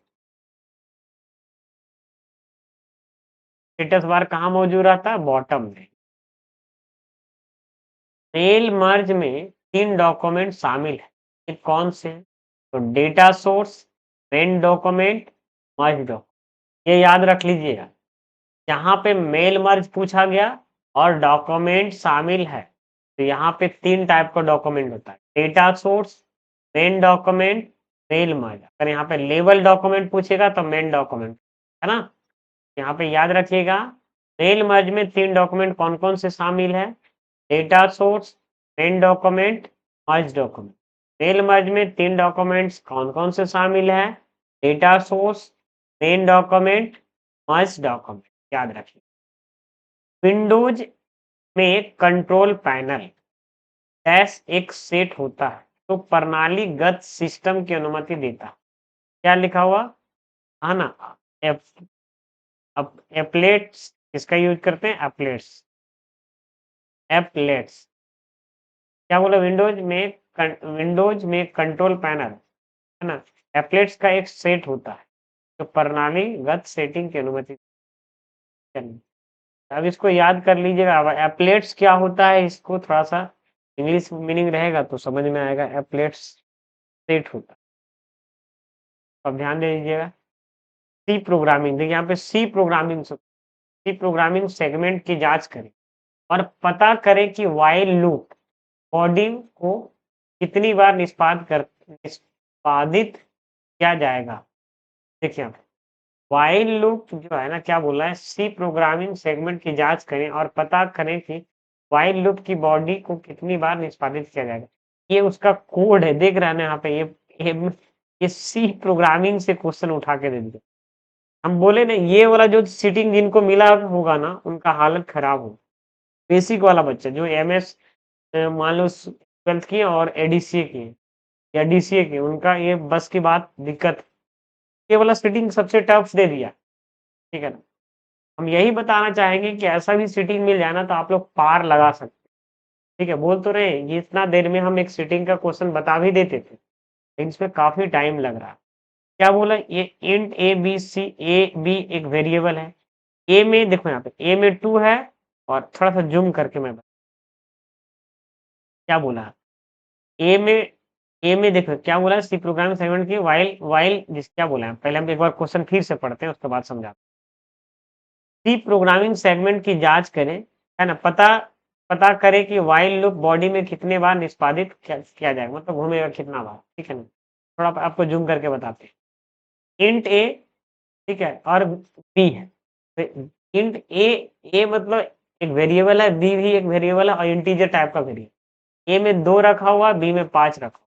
स्टेटस बार कहाँ मौजूद रहता है? बॉटम में। मेल मर्ज में 3 डॉक्यूमेंट शामिल है, ये कौन से हैं? तो डेटा सोर्स, मेन डॉक्यूमेंट, मर्ज डॉक्यूमेंट, ये याद रख लीजिएगा। यहाँ पे मेल मर्ज पूछा गया और डॉक्यूमेंट शामिल है, तो यहाँ पे 3 टाइप का डॉक्यूमेंट होता है, data source, main document, mail merge. अगर यहाँ पे लेबल डॉक्यूमेंट पूछेगा तो मेन डॉक्यूमेंट, है ना? यहाँ पे याद रखिएगा, मेल मर्ज में 3 डॉक्यूमेंट कौन कौन से शामिल है? डेटा सोर्स, मेन डॉक्यूमेंट, मर्ज डॉक्यूमेंट। मेल मर्ज में 3 डॉक्यूमेंट्स कौन कौन से शामिल है? डेटा सोर्स, मेन डॉक्यूमेंट, मर्ज डॉक्यूमेंट, याद रखिए। विंडोज में कंट्रोल पैनल डैश एक सेट होता है तो प्रणालीगत सिस्टम की अनुमति देता है। क्या लिखा हुआ है ना? एप्लेट्स, इसका यूज करते हैं, एप्लेट्स, एप्लेट्स। क्या बोला? विंडोज में कंट्रोल पैनल, है ना, एप्लेट्स का एक सेट होता है तो प्रणालीगत सेटिंग की अनुमति देता है। अब इसको याद कर लीजिएगा। अब एप्लेट्स क्या होता है, इसको थोड़ा सा इंग्लिश मीनिंग रहेगा तो समझ में आएगा। एप्लेट्स सेट होता है, अब ध्यान दे दीजिएगा। सी प्रोग्रामिंग, देखिए यहाँ पे सी प्रोग्रामिंग सेगमेंट की जांच करें और पता करें कि वाइल लूप कोडिंग को कितनी बार निष्पादित किया जाएगा। देखिए आप, व्हाइल लूप जो है ना, क्या बोला है, सी प्रोग्रामिंग सेगमेंट की जांच करें और पता करें कि व्हाइल लूप की बॉडी को कितनी बार निष्पादित किया जाएगा। ये उसका कोड है, देख रहे हैं ना यहाँ पे, ये सी प्रोग्रामिंग से क्वेश्चन उठा के दे दिया। हम बोले ना, ये वाला जो सीटिंग जिनको मिला होगा ना, उनका हालत खराब हो। बेसिक वाला बच्चा जो एमएस मान लो 12th की और एडीसीए की या डीसीए की, उनका ये बस की बात दिक्कत। ये वाला सीटिंग सबसे टफ दे दिया, ठीक है ना। हम यही बताना चाहेंगे कि ऐसा भी सीटिंग मिल जाए ना, तो आप लोग पार लगा सकते हैं। ठीक है, बोल तो रहे ये इतना देर में हम एक सीटिंग का क्वेश्चन बता भी देते थे, लेकिन इसमें काफी टाइम लग रहा है। क्या बोला, ये int A B C, A B एक वेरिएबल है। ए में देखो, यहाँ पे ए में 2 है, और थोड़ा सा जूम करके मैं क्या बोला, ए में देखो क्या बोला है, सी प्रोग्रामिंग सेगमेंट की वाइल वाइल जिस क्या बोला है, पहले हम एक बार क्वेश्चन फिर से पढ़ते हैं, उसके बाद समझाते हैं। सी प्रोग्रामिंग सेगमेंट की जांच करें, है ना, पता पता करें कि वाइल लूप बॉडी में कितने बार निष्पादित किया जाएगा, मतलब घूमेगा कितना बार, ठीक है ना। थोड़ा आपको जूम करके बताते हैं। इंट ए, ठीक है, और बी है। तो इंट ए मतलब एक वेरिएबल है, बी भी एक वेरिएबल है, और इंटीजर टाइप का वेरिएबल। ए में 2 रखा हुआ, बी में 5 रखा हुआ।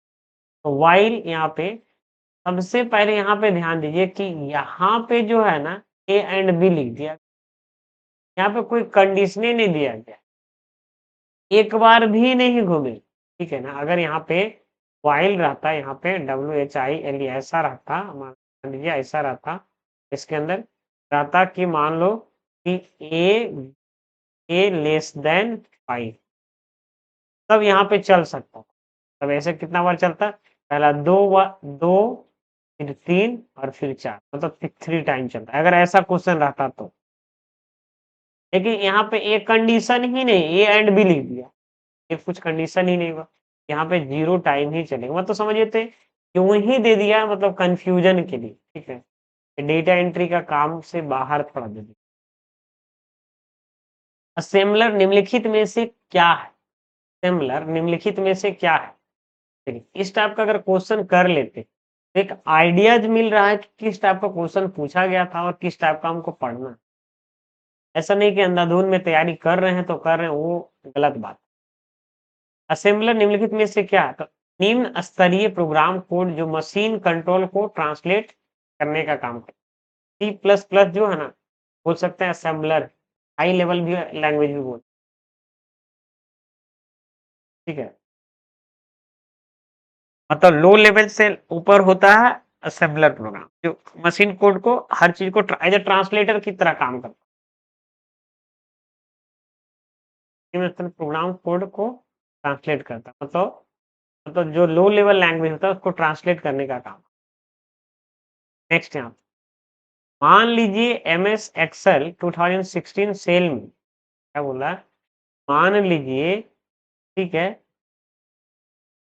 तो वाइल यहाँ पे, सबसे पहले यहाँ पे ध्यान दीजिए कि यहाँ पे जो है ना, ए एंड बी लिख दिया, यहाँ पे कोई कंडीशन ही नहीं दिया गया, एक बार भी नहीं घूमे, ठीक है ना। अगर यहाँ पे वाइल रहता, यहाँ पे WHILE ऐसा रहता, मान लीजिए ऐसा रहता, इसके अंदर रहता कि मान लो कि ए लेस देन 5, तब यहाँ पे चल सकता। तब ऐसे कितना बार चलता, पहला 2, फिर 3 और फिर 4, मतलब 3 टाइम चलता है, अगर ऐसा क्वेश्चन रहता तो। लेकिन यहाँ पे एक कंडीशन ही नहीं, ए एंड बी लिख दिया, ये कुछ कंडीशन ही नहीं हुआ, यहाँ पे 0 टाइम ही चलेगा, मतलब समझिए थे क्यों ही दे दिया, मतलब कंफ्यूजन के लिए, ठीक है। डेटा एंट्री का काम से बाहर थोड़ा दे दिया। असेंबलर निम्नलिखित में से क्या है, असेंबलर निम्नलिखित में से क्या है। देखिए, इस टाइप का अगर क्वेश्चन कर लेते, तो एक आइडियाज मिल रहा है कि किस टाइप का क्वेश्चन पूछा गया था और किस टाइप का हमको पढ़ना। ऐसा नहीं कि अंधाधुन में तैयारी कर रहे हैं तो कर रहे हैं, वो गलत बात। असेंबलर निम्नलिखित में से क्या है, तो निम्न स्तरीय प्रोग्राम कोड जो मशीन कंट्रोल को ट्रांसलेट करने का काम करता है। C++ जो है ना, बोल सकते हैं असेंबलर, हाई लेवल भी लैंग्वेज भी बोल, ठीक है। मतलब लो लेवल से ऊपर होता है असेंबलर प्रोग्राम, जो मशीन कोड को, हर चीज को एज ए ट्रांसलेटर की तरह काम करता है, मतलब प्रोग्राम कोड को ट्रांसलेट करता है, मतलब जो लो लेवल लैंग्वेज होता है उसको ट्रांसलेट करने का काम। नेक्स्ट यहाँ मान लीजिए MS एक्सेल 2016 सेल में, क्या बोला, मान लीजिए, ठीक है,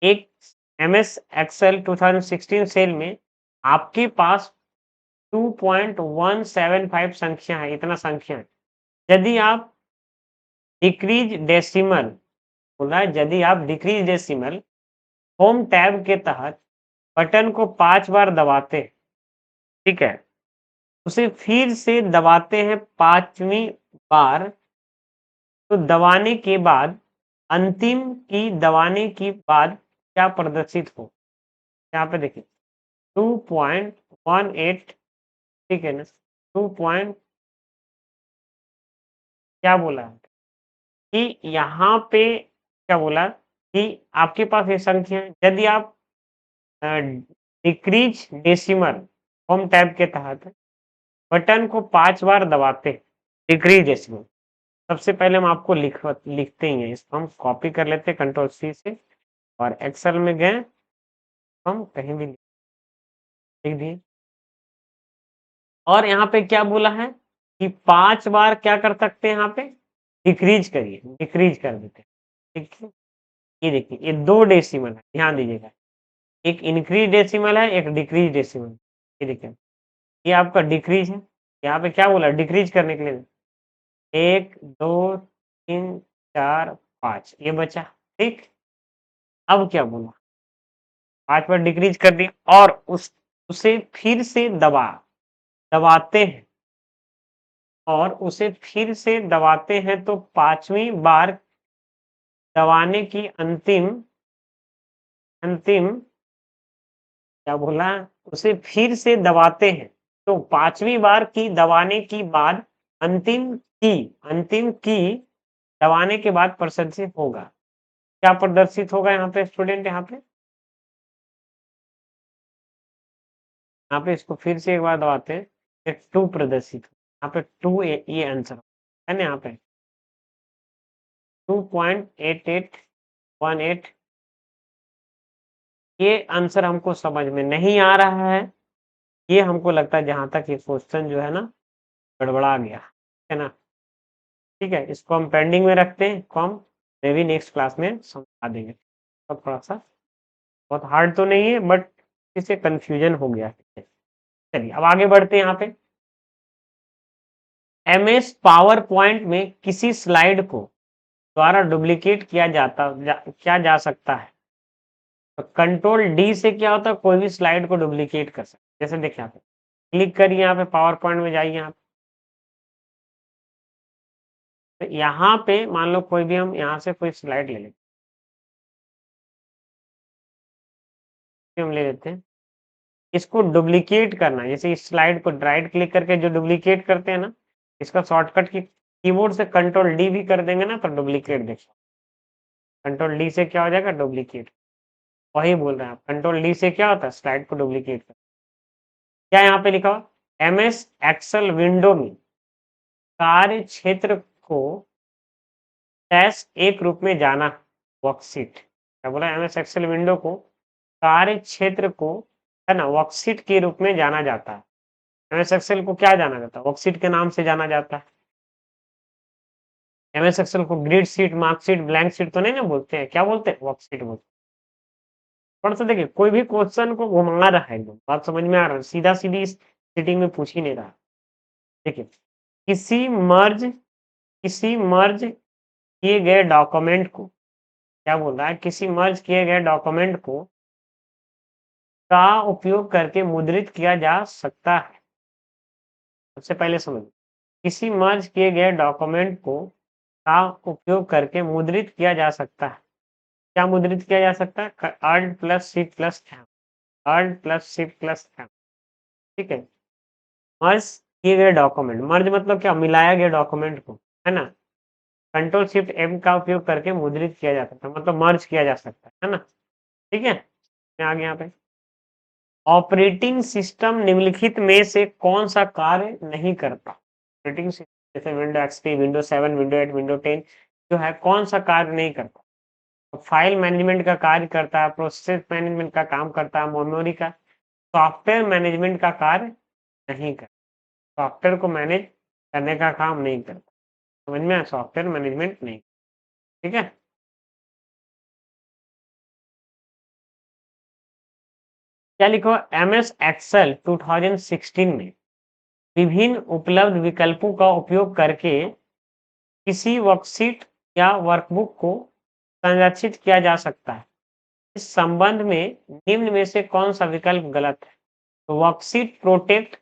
एक MS एक्सेल 2016 सेल में आपके पास 2.175 संख्या है, इतना संख्या है। यदि आप डिक्रीज डेसिमल, बोला है यदि आप डिक्रीज डेसिमल होम टैब के तहत बटन को 5 बार दबाते, ठीक है, उसे फिर से दबाते हैं 5वीं बार, तो दबाने के बाद अंतिम की दबाने की बाद क्या प्रदर्शित हो। यहाँ पे देखिए 2.18, ठीक है ना, 2 पॉइंट, क्या बोला है कि यहाँ पे क्या बोला कि आपके पास ये संख्या है, यदि आप डिक्रीज डेसिमल होम टैब के तहत बटन को 5 बार दबाते, डिक्रीज डेसिमल, सबसे पहले हम आपको लिखते ही हैं, इसको हम कॉपी कर लेते हैं Ctrl+C से, और एक्सेल में गए, हम कहीं भी लिख दिए। और यहाँ पे क्या बोला है कि 5 बार क्या कर सकते हैं, यहाँ पे डिक्रीज करिए, डिक्रीज कर देते हैं, ठीक है। ये देखिए, ये 2 डेसिमल है, ध्यान दीजिएगा, एक इंक्रीज डेसिमल है, एक डिक्रीज डेसिमल। ये देखिए, ये आपका डिक्रीज है, यहाँ पे क्या बोला डिक्रीज करने के लिए, 1 2 3 4 5 ये बचा, ठीक। अब क्या बोला, 5 पर डिक्रीज कर दिया और उसे फिर से दबाते हैं और उसे फिर से दबाते हैं तो 5वीं बार दबाने की अंतिम अंतिम क्या बोला, उसे फिर से दबाते हैं तो 5वीं बार की दबाने की बाद अंतिम की दबाने के बाद प्रदर्शित होगा। क्या प्रदर्शित होगा यहाँ पे स्टूडेंट, यहाँ पे इसको फिर से एक बार दबाते हैं, 2 प्रदर्शित हो, यहाँ पे 2 ये आंसर है ना, यहाँ पे 2.8818 ये आंसर हमको समझ में नहीं आ रहा है। ये हमको लगता है जहां तक ये क्वेश्चन जो है ना गड़बड़ा गया है ना। ठीक है, इसको हम पेंडिंग में रखते हैं, इसको हम मे भी नेक्स्ट क्लास में समझा देंगे। तो थोड़ा सा बहुत हार्ड तो नहीं है बट इससे कंफ्यूजन हो गया है। चलिए अब आगे बढ़ते हैं। यहाँ पे MS पावर पॉइंट में किसी स्लाइड को द्वारा डुप्लीकेट किया जा सकता है। तो कंट्रोल डी से क्या होता है, कोई भी स्लाइड को डुप्लीकेट कर सकते, जैसे देखिए यहाँ पे क्लिक करिए, यहाँ पे पावर पॉइंट में जाइए, यहाँ पे तो यहाँ पे मान लो कोई भी हम यहाँ से कोई स्लाइड ले लेते हम ले लेते हैं, इसको डुप्लीकेट करना है, जैसे इस स्लाइड को राइट क्लिक करके जो डुप्लीकेट करते हैं ना, इसका शॉर्टकट की कीबोर्ड से कंट्रोल डी भी कर देंगे ना तो डुप्लीकेट देखिए, कंट्रोल डी से क्या हो जाएगा डुप्लीकेट। वही बोल रहे हैं आप, कंट्रोल डी से क्या होता है स्लाइड को डुप्लीकेट कर। क्या यहाँ पे लिखा हुआ, MS एक्सेल विंडो में कार्य क्षेत्र को डैश एक रूप में जाना, वर्कशीट क्या बोला, MS एक्सेल विंडो को कार्य क्षेत्र को है ना वर्कशीट के रूप में जाना जाता है। MS एक्सेल को क्या जाना जाता है, वर्कशीट के नाम से जाना जाता है। MS एक्सेल को grid sheet, marksheet, blank sheet तो नहीं ना बोलते हैं, क्या बोलते हैं, वर्कशीट बोलते हैं। थोड़ा सा देखिए, कोई भी क्वेश्चन को घुमा रहा है, एकदम बात समझ में आ रहा है, सीधा सीधी सीटिंग में पूछ ही नहीं रहा। देखिए, किसी मर्ज किए गए डॉक्यूमेंट को, क्या बोल रहा है, किसी मर्ज किए गए डॉक्यूमेंट को का उपयोग करके मुद्रित किया जा सकता है। सबसे पहले समझ, किसी मर्ज किए गए डॉक्यूमेंट को का उपयोग करके मुद्रित किया जा सकता है। क्या मुद्रित किया जा सकता है, Alt + Shift + M, Alt + Shift + M। ठीक है, मर्ज किए गए डॉक्यूमेंट, मर्ज मतलब क्या, मिलाया गया डॉक्यूमेंट को, है ना, कंट्रोल शिफ्ट एम का उपयोग करके मुद्रित किया जा सकता है, मतलब मर्ज किया जा सकता है ना। ठीक है, मैं आगे यहाँ पे ऑपरेटिंग सिस्टम निम्नलिखित में से कौन सा कार्य नहीं करता। ऑपरेटिंग सिस्टम जैसे window XP, window 7, window 8, window 10 जो है कौन सा कार्य नहीं करता, तो फाइल मैनेजमेंट का कार्य करता है, प्रोसेस मैनेजमेंट का काम करता है, मेमोरी का, सॉफ्टवेयर मैनेजमेंट का कार्य नहीं करता, सॉफ्टवेयर को मैनेज करने का काम नहीं करता। समझ में आया, सॉफ्टवेयर मैनेजमेंट नहीं। ठीक है, क्या लिखो, MS एक्सेल 2016 में विभिन्न उपलब्ध विकल्पों का उपयोग करके किसी वर्कशीट या वर्कबुक को संरक्षित किया जा सकता है। इस संबंध में निम्न में से कौन सा विकल्प गलत है, तो वर्कशीट प्रोटेक्ट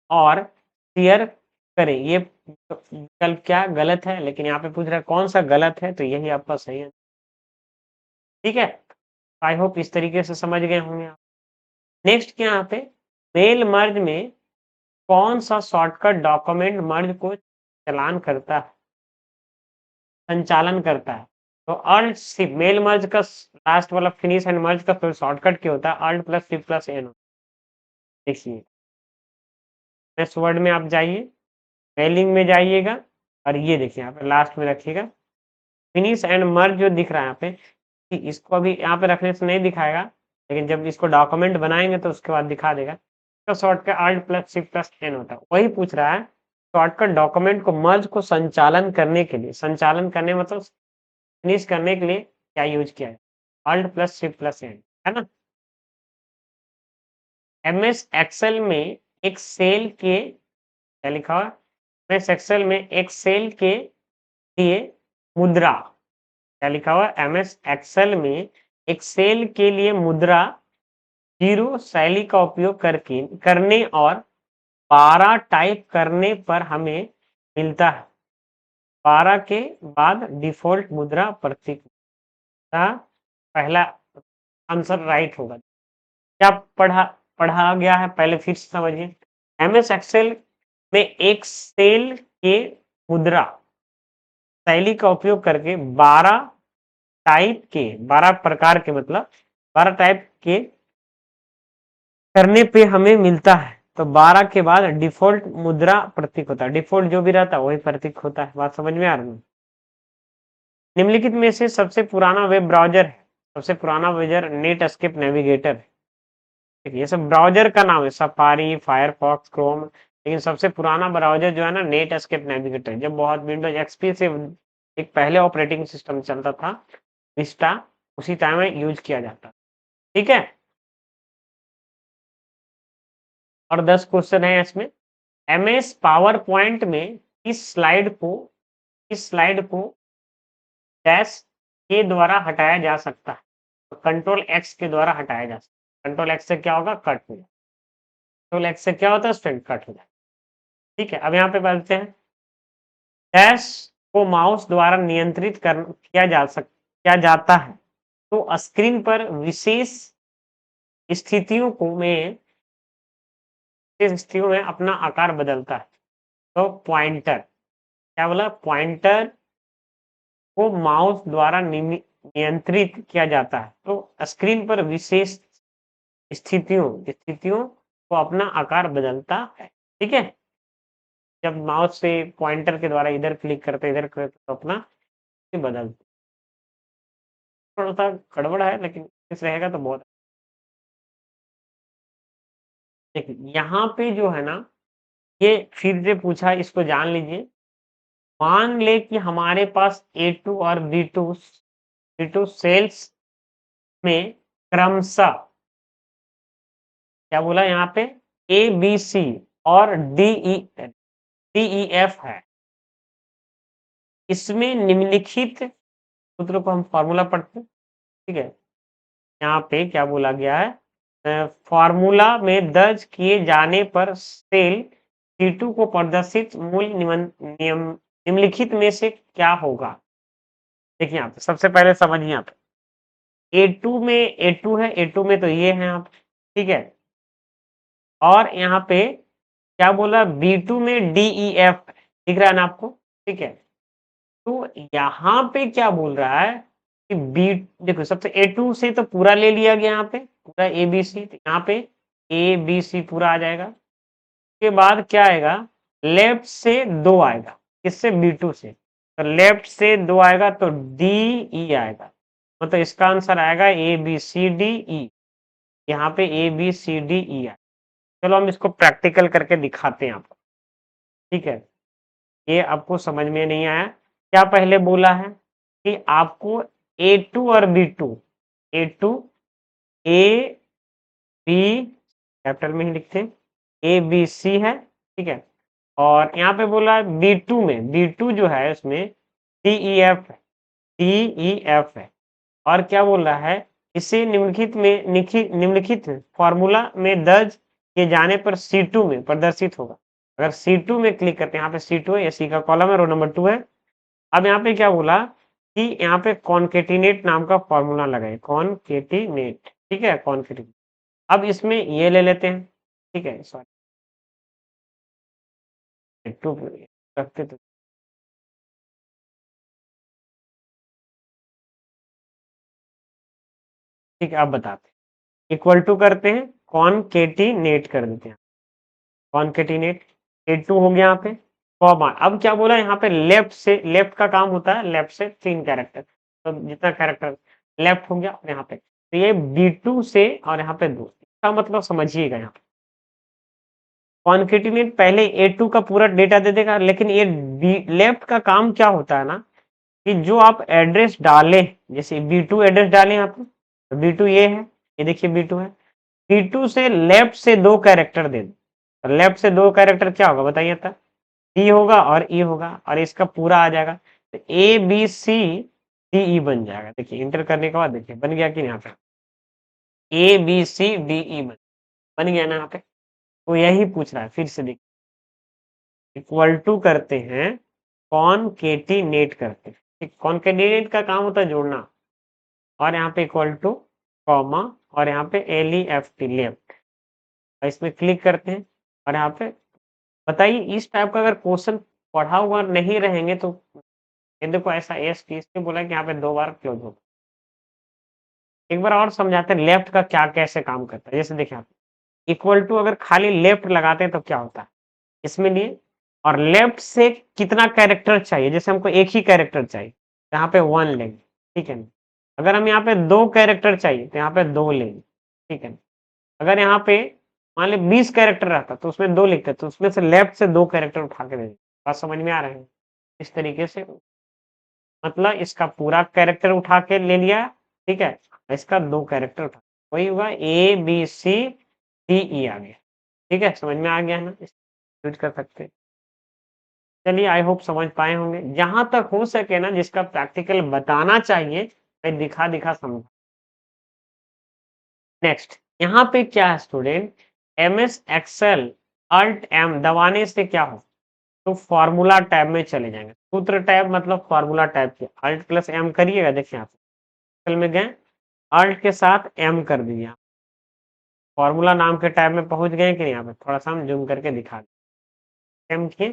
और शेयर करें, ये विकल्प क्या गलत है, लेकिन यहाँ पे पूछ रहा है कौन सा गलत है, तो यही आपका सही है। ठीक है, आई होप इस तरीके से समझ गए होंगे आप। नेक्स्ट क्या यहाँ पे, मेल मर्ज में कौन सा शॉर्टकट डॉक्यूमेंट मर्ज को संचालन करता है, तो अल्ट शिफ्ट, मेल मर्ज का लास्ट वाला फिनिश एंड मर्ज का शॉर्टकट क्या होता है, अल्ट + Shift + N। देखिए, नेक्स्ट वर्ड में आप जाइए, मेलिंग में जाइएगा और ये देखिए यहाँ पे लास्ट में रखिएगा, फिनिश एंड मर्ज जो दिख रहा है यहाँ पे, कि इसको अभी यहाँ पे रखने से नहीं दिखाएगा, लेकिन जब इसको डॉक्यूमेंट बनाएंगे तो उसके बाद दिखा देगा। तो शॉर्टकट Alt + Shift + N होता है, वही पूछ रहा है शॉर्टकट डॉक्यूमेंट को मर्ज को संचालन करने के लिए, संचालन करने मतलब फिनिश करने के लिए क्या यूज किया है, Alt + Shift + N, है ना। MS एक्सेल में एक सेल के, क्या लिखा हुआ, MS एक्सेल में एक सेल के लिए मुद्रा, क्या लिखा हुआ, MS एक्सेल में एक सेल के लिए मुद्रा 0 शैली का उपयोग करने और 12 टाइप करने पर हमें मिलता है। 12 के बाद डिफ़ॉल्ट मुद्रा प्रतीक का पहला आंसर राइट होगा। क्या पढ़ा पढ़ा गया है पहले फिर से समझिए। एमएस एक्सेल में एक सेल के मुद्रा शैली का उपयोग करके 12 टाइप के 12 प्रकार के मतलब 12 टाइप के करने पे हमें मिलता है। तो 12 के बाद डिफ़ॉल्ट मुद्रा प्रतीक होता है। डिफ़ॉल्ट जो भी रहता है वही प्रतीक होता है। बात समझ में आ रही है? निम्नलिखित में से सबसे पुराना वेब ब्राउज़र है। सबसे पुराना ब्राउज़र नेट एस्केप नेविगेटर है। ये सब ब्राउज़र का नाम है, सफारी, फायरफॉक्स, क्रोम, लेकिन सबसे पुराना ब्राउज़र जो है ना नेट एस्केप नेविगेटर। जब बहुत विंडोज एक्सपी से एक पहले ऑपरेटिंग सिस्टम चलता था विस्टा, उसी टाइम में यूज किया जाता। ठीक है, और 10 क्वेश्चन है इसमें। एमएस पावर पॉइंट में इस स्लाइड को डैश के द्वारा हटाया जा सकता है। तो कंट्रोल एक्स के द्वारा हटाया जा सकता है। कंट्रोल एक्स से क्या होगा, कट हो जाए। कंट्रोल एक्स से क्या होता है स्टूडेंट, कट हो जाए। ठीक है, अब यहाँ पे बोलते हैं डैश को माउस द्वारा नियंत्रित किया जाता है। तो स्क्रीन पर विशेष स्थितियों में अपना आकार बदलता है। तो पॉइंटर, क्या बोला, पॉइंटर को माउस द्वारा नियंत्रित किया जाता है। तो स्क्रीन पर विशेष स्थितियों को अपना आकार बदलता है। ठीक है, जब माउस से पॉइंटर के द्वारा इधर क्लिक करते इधर करते तो अपना बदलते। थोड़ा सा गड़बड़ है लेकिन इस रहेगा तो बहुत। देखिए यहाँ पे जो है ना, ये फिर से पूछा, इसको जान लीजिए। मान ले कि हमारे पास A2 और B2 सेल्स में क्रमशः, क्या बोला यहाँ पे, ABC और DEF है। इसमें निम्नलिखित सूत्रों को हम फॉर्मूला पढ़ते हैं। ठीक है, यहाँ पे क्या बोला गया है, फॉर्मूला में दर्ज किए जाने पर सेल C2 को प्रदर्शित मूल्य निम्नलिखित में से क्या होगा। देखिए यहाँ पे सबसे पहले समझिए, यहाँ पे A2 है, A2 में तो ये है आप। ठीक है, और यहाँ पे क्या बोला, B2 में DEF दिख रहा है ना आपको। ठीक है, तो यहाँ पे क्या बोल रहा है कि बी, देखो सबसे A2 से तो पूरा ले लिया गया, यहाँ पे पूरा ABC, तो यहाँ पे ABC पूरा आ जाएगा। उसके बाद क्या आएगा, लेफ्ट से 2 आएगा, किससे, B2 से। तो लेफ्ट से 2 आएगा तो DE आएगा, मतलब इसका आंसर आएगा ABCDE। यहाँ पे ABCDE आएगा। चलो हम इसको प्रैक्टिकल करके दिखाते हैं आपको। ठीक है, ये आपको समझ में नहीं आया, क्या पहले बोला है कि आपको A2 और B2, A2 A B capital में ही लिखते हैं, ABC है। ठीक है, और यहाँ पे बोला है B2 में, B2 जो है उसमें DEF है। और क्या बोल रहा है, इसे निम्नलिखित फॉर्मूला में दर्ज किए जाने पर C2 में प्रदर्शित होगा। अगर C2 में क्लिक करते हैं, यहाँ पे C2 है, सी का कॉलम है, रो नंबर 2 है। अब यहाँ पे क्या बोला कि यहाँ पे कॉन्केटिनेट नाम का फॉर्मूला लगाए, कॉन्केटिनेट। ठीक है, कॉन्केटिनेट। अब इसमें ये ले लेते हैं। ठीक है, सॉरी, टू रखते तो। ठीक है, अब बताते हैं, इक्वल टू करते हैं, कॉन्केटिनेट कर देते हैं। कॉन्केटिनेट A2 हो गया यहाँ पे, कॉमा। अब क्या बोला यहाँ पे, लेफ्ट का काम होता है, लेफ्ट से 3 कैरेक्टर, तो जितना कैरेक्टर लेफ्ट हो गया। और यहाँ पे तो ये B2 से, और यहाँ पे 2, इसका मतलब समझिएगा, यहाँ पे कॉन्केटिनेट पहले A2 का पूरा डेटा दे देगा, लेकिन ये लेफ्ट का काम क्या होता है ना, कि जो आप एड्रेस डाले, जैसे B2 एड्रेस डाले यहाँ पे, तो B2 ये है, ये देखिए B2 है। B2 से लेफ्ट से 2 कैरेक्टर दे दो, लेफ्ट से 2 कैरेक्टर क्या होगा बताइए, था डी होगा और ई होगा, और इसका पूरा आ जाएगा, तो ABCDE बन जाएगा। देखिए इंटर करने के बाद देखिए बन गया कि यहाँ पे ए बी सी डी ई बन गया ना यहाँ पे। तो यही पूछ रहा है, फिर से देखिए, इक्वल टू करते हैं, कॉनकेटिनेट करते हैं। ठीक, कॉनकेटिनेट का काम होता है जोड़ना, और यहाँ पे इक्वल टू, कॉमा, और यहाँ पे LEFT लेफ्ट, इसमें क्लिक करते हैं। और यहाँ पे बताइए, इस टाइप का अगर क्वेश्चन पढ़ा हुआ नहीं रहेंगे तो ये देखो ऐसा एस इसने बोला कि यहाँ पे 2 बार क्लोज हो। एक बार और समझाते हैं लेफ्ट का क्या कैसे काम करता है। जैसे देखिए, आप इक्वल टू अगर खाली लेफ्ट लगाते हैं तो क्या होता है इसमें लिए, और लेफ्ट से कितना कैरेक्टर चाहिए, जैसे हमको एक ही कैरेक्टर चाहिए, यहाँ पे 1 लेंगे, ठीक है ना। अगर हम यहाँ पे 2 कैरेक्टर चाहिए तो यहाँ पे 2 लेंगे, ठीक है ना। अगर यहाँ पे मान ली 20 कैरेक्टर रहता तो उसमें 2 लिखते, तो उसमें से लेफ्ट से 2 कैरेक्टर उठा के दे देंगे। बात समझ में आ रहे हैं? इस तरीके से, मतलब इसका पूरा कैरेक्टर उठा के ले लिया, ठीक है, इसका 2 कैरेक्टर उठा, वही हुआ ABCDE आ गया। ठीक है, समझ में आ गया है ना, यूज कर सकते हैं। चलिए, आई होप समझ पाए होंगे। जहां तक हो सके ना, जिसका प्रैक्टिकल बताना चाहिए मैं दिखा दिखा समझा। नेक्स्ट, यहाँ पे क्या है student, MS Excel alt M दबाने से क्या हो, तो फॉर्मूला टैब में चले जाएंगे। सूत्र टैब मतलब फॉर्मूला टैब के अल्ट प्लस M करिएगा। देखिए यहाँ पे एक्सेल में गए, अल्ट के साथ M कर दीजिए, फॉर्मूला नाम के टैब में पहुंच गए कि नहीं। यहाँ पे थोड़ा सा हम जूम करके दिखा दें, M किए,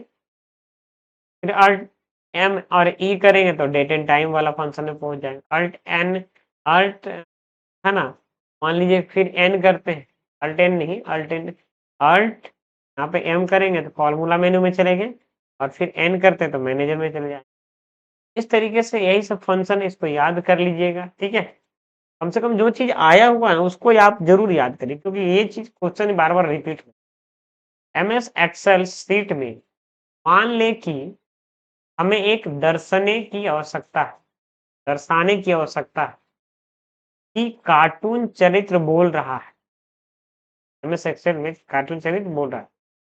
फिर अल्ट M और E करेंगे तो डेट एंड टाइम वाला फंक्शन में पहुंच जाएंगे। अल्ट N, अल्ट, है ना, मान लीजिए फिर N करते हैं, अल्ट N नहीं, अल्ट N, अल्ट यहाँ पे M करेंगे तो फॉर्मूला मेनू में चले गए, और फिर N करते हैं तो मैनेजर में चले जाए। इस तरीके से यही सब फंक्शन है, इसको याद कर लीजिएगा, ठीक है। कम से कम जो चीज आया हुआ है उसको आप जरूर याद करिए, क्योंकि ये चीज क्वेश्चन बार बार रिपीट हो। MS एक्सेल सीट में मान ले कि हमें एक दर्शाने की आवश्यकता है, दर्शाने की आवश्यकता है कि कार्टून चरित्र बोल रहा है। MS एक्सेल में कार्टून चरित्र बोल रहा है,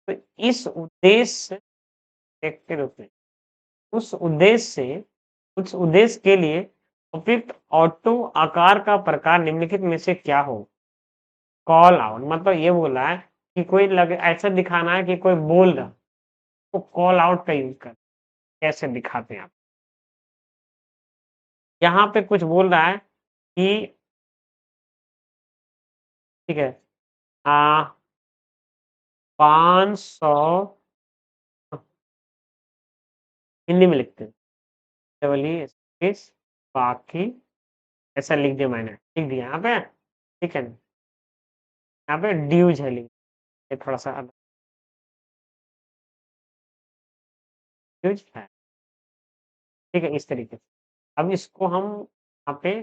तो इस उद्देश्य के रूप में, उस उद्देश्य से, उस उद्देश्य के लिए उपयुक्त ऑटो आकार का प्रकार निम्नलिखित में से क्या हो। कॉल आउट मतलब ये बोला है कि कोई लगे ऐसा दिखाना है कि कोई बोल रहा, तो कॉल आउट का यूज कर, कैसे दिखाते हैं आप। यहाँ पे कुछ बोल रहा है कि, ठीक है, 500, हिंदी में लिखते हैं, डबल बाकी ऐसा लिख दिया, मैंने लिख दिया यहाँ पे, ठीक है ना। यहाँ पे ड्यूज है, लिख ये थोड़ा सा ड्यूज है, ठीक है, इस तरीके से। अब इसको हम यहाँ पे,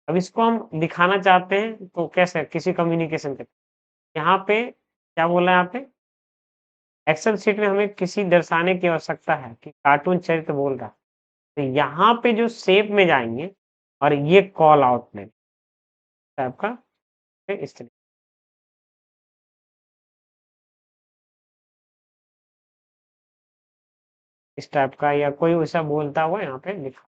अब इसको हम दिखाना चाहते हैं तो कैसे, किसी कम्युनिकेशन के, यहाँ पे क्या बोला है, यहाँ पे एक्सेल शीट में हमें किसी दर्शाने की आवश्यकता है कि कार्टून चरित्र बोल रहा है, तो यहाँ पे जो शेप में जाएंगे और ये कॉल आउट में टाइप का, इस तरीके, इस टाइप का, या कोई वैसा बोलता हुआ यहाँ पे लिखा,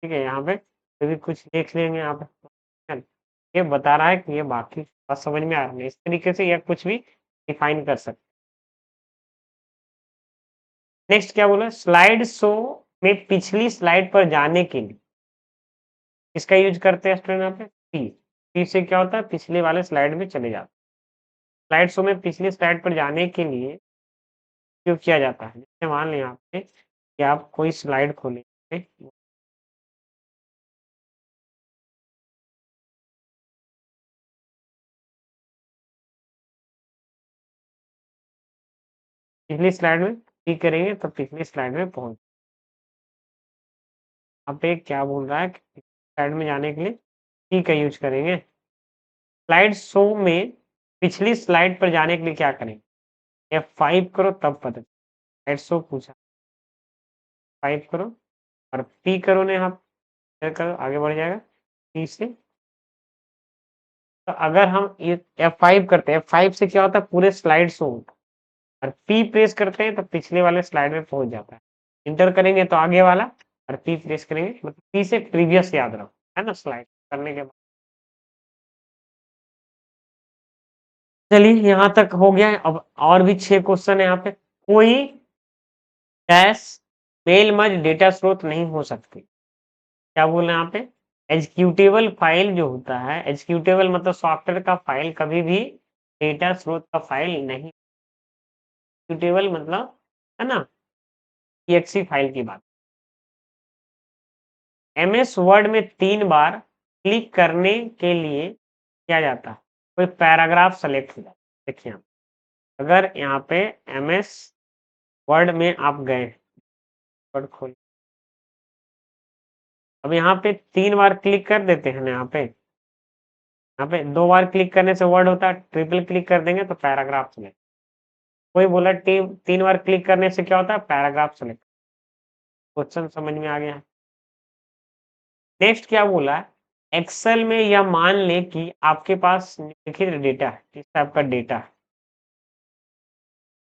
ठीक है। यहाँ पे भी कुछ देख लेंगे यहाँ पे, ये बता रहा है कि ये बाकी बात समझ में आ रही है, इस तरीके से या कुछ भी डिफाइन कर सकते। नेक्स्ट क्या बोला, स्लाइड शो में पिछली स्लाइड पर जाने के लिए इसका यूज करते हैं स्टूडेंट, यहाँ पे पी से क्या होता है, पिछले वाले स्लाइड में चले जाते हैं। स्लाइड शो में पिछली स्लाइड पर जाने के लिए उपयोग किया जाता है। जैसे मान लें यहाँ पे कि आप कोई स्लाइड खोलेंगे, पिछली स्लाइड में क्लिक करेंगे तो पिछली स्लाइड में पहुंच, यहाँ पे क्या बोल रहा है कि स्लाइड में जाने के लिए की का यूज करेंगे। स्लाइड शो में पिछली स्लाइड पर जाने के लिए क्या करेंगे, F5 करो तब पता, स्लाइड शो पूछा, 5 करो और पी करो ने, आप करो आगे बढ़ जाएगा पी से। तो अगर हम ये F5 करते हैं, F5 से क्या होता है, पूरे स्लाइड शो होता है, और पी प्रेस करते हैं तो पिछले वाले स्लाइड में पहुंच जाता है। इंटर करेंगे तो आगे वाला और पी प्रेस करेंगे, मतलब पी से प्रीवियस याद रखो, है ना, स्लाइड करने के बाद। चलिए यहाँ तक हो गया है। अब और भी 6 क्वेश्चन है यहाँ पे। कोई डैश मेल मर्ज डेटा स्रोत नहीं हो सकती। क्या बोल रहे हैं यहाँ पे? एग्जीक्यूटेबल फाइल जो होता है, एग्जीक्यूटेबल मतलब सॉफ्टवेयर का फाइल कभी भी डेटा स्रोत का फाइल नहीं। एग्जीक्यूटेबल मतलब, है ना, exe फाइल की बात। एमएस वर्ड में 3 बार क्लिक करने के लिए किया जाता है, कोई पैराग्राफ सेलेक्ट हो जाता है। देखिए यहाँ, अगर यहाँ पे एमएस वर्ड में आप गए, वर्ड खोल, अब यहाँ पे 3 बार क्लिक कर देते हैं ना, यहाँ पे 2 बार क्लिक करने से वर्ड होता है, ट्रिपल क्लिक कर देंगे तो पैराग्राफ सेलेक्ट। कोई बोला 3 बार क्लिक करने से क्या होता है? Paragraph select. क्वेश्चन समझ में आ गया है? नेक्स्ट क्या बोला है? एक्सेल में यह मान लें कि आपके पास निम्नलिखित डेटा है, इस टाइप का डेटा है।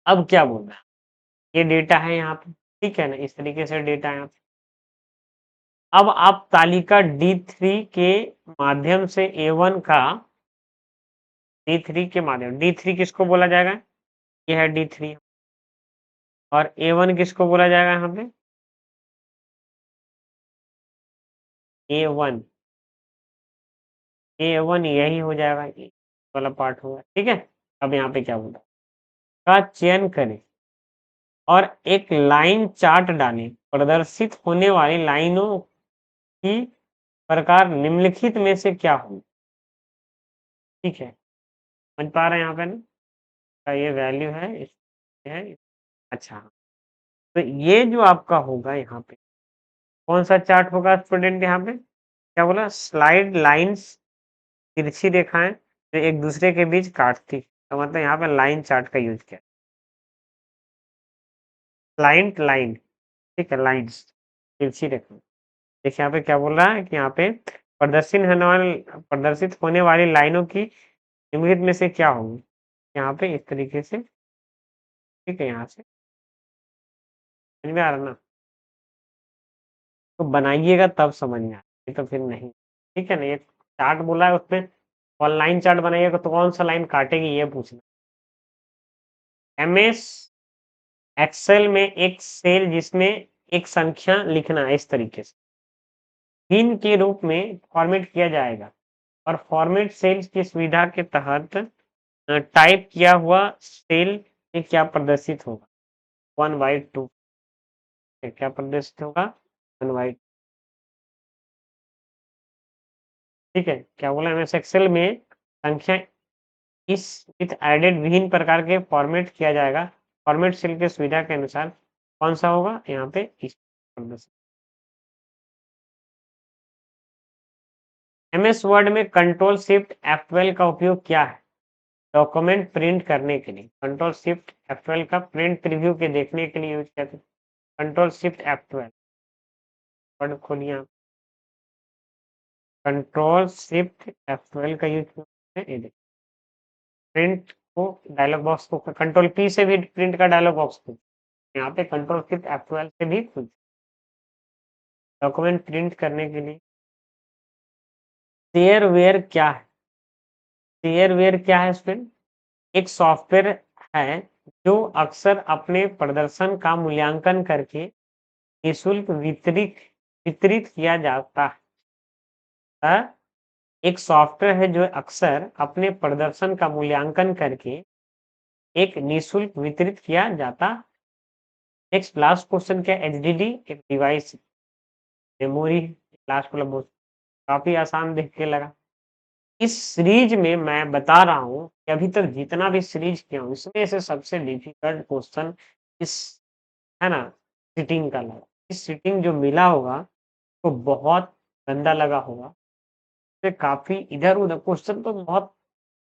अब क्या बोल रहा है? ये डेटा है यहाँ पे, ठीक है ना, इस तरीके से डेटा है यहाँ पे। अब आप तालिका D3 के माध्यम से A1 का, D3 के माध्यम, D3 किसको बोला जाएगा? ये है D3, और A1 किसको बोला जाएगा यहाँ पे? A1, A1 यही हो जाएगा, ये वाला पार्ट होगा, ठीक है। अब यहाँ पे क्या बोला, का चयन करें और एक लाइन चार्ट डालें। प्रदर्शित होने वाली लाइनों की प्रकार निम्नलिखित में से क्या होगी? ठीक है, समझ पा रहे हैं यहाँ पे ना? का ये वैल्यू है, है। अच्छा, तो ये जो आपका होगा यहाँ पे, कौन सा चार्ट होगा स्टूडेंट? यहाँ पे क्या बोला? स्लाइड लाइंस, तिरछी रेखाएं जो एक दूसरे के बीच काटती, तो मतलब यहाँ पे लाइन चार्ट का यूज किया। लाइन लाइन, ठीक है, लाइंस, तिरछी रेखा। देखिए यहाँ पे क्या बोल रहा है कि यहाँ पे प्रदर्शित होने वाली लाइनों की निम्नलिखित में से क्या होगी? यहाँ पे इस तरीके से, ठीक है, यहाँ से समझ में आ रहा ना? तो बनाइएगा तब समझ में आए, नहीं तो फिर नहीं, ठीक है ना। ये चार्ट बोला है, उसमें ऑनलाइन चार्ट बनाइएगा तो कौन सा लाइन काटेगी ये पूछना। एमएस एक्सेल में एक सेल जिसमें एक संख्या लिखना है, इस तरीके से पिन के रूप में फॉर्मेट किया जाएगा, और फॉर्मेट सेल्स की सुविधा के तहत टाइप किया हुआ सेल में क्या प्रदर्शित होगा? 1/2, क्या प्रदर्शित होगा? 1/2, ठीक है। क्या बोला? एमएस एक्सेल में संख्या इस विथ एडेड विभिन्न प्रकार के फॉर्मेट किया जाएगा, फॉर्मेट सेल की सुविधा के अनुसार कौन सा होगा? यहाँ पे इस प्रदर्शित। एमएस वर्ड में कंट्रोल शिफ्ट F12 का उपयोग क्या है? डॉक्यूमेंट प्रिंट करने के लिए कंट्रोल शिफ्ट F12 का प्रिंट प्रीव्यू के देखने के लिए यूज करते हैं। कंट्रोल शिफ्ट F12 वर्ड खोलिए आप, कंट्रोल शिफ्ट F12 का यूज करते हैं। ये देखिए, प्रिंट को, डायलॉग बॉक्स को कंट्रोल P से भी प्रिंट का डायलॉग बॉक्स खुल, यहाँ पे कंट्रोल शिफ्ट F12 से भी खुल, डॉक्यूमेंट प्रिंट करने के लिए। शेयरवेयर क्या है? शेयरवेयर क्या है स्टूडेंट? एक सॉफ्टवेयर है जो अक्सर अपने प्रदर्शन का मूल्यांकन करके निःशुल्क वितरित वितरित किया जाता है। एक सॉफ्टवेयर है जो अक्सर अपने प्रदर्शन का मूल्यांकन करके एक निःशुल्क वितरित किया जाता। नेक्स्ट लास्ट क्वेश्चन क्या? एचडीडी एक डिवाइस, मेमोरी, लास्ट वाला बहुत काफी आसान देख के लगा। इस सीरीज में मैं बता रहा हूँ कि अभी तक जितना भी सीरीज किया हूँ इसमें से सबसे डिफिकल्ट क्वेश्चन इस, है ना, सिटिंग का लगा। इस सिटिंग जो मिला होगा तो बहुत गंदा लगा होगा, तो काफी इधर उधर क्वेश्चन तो बहुत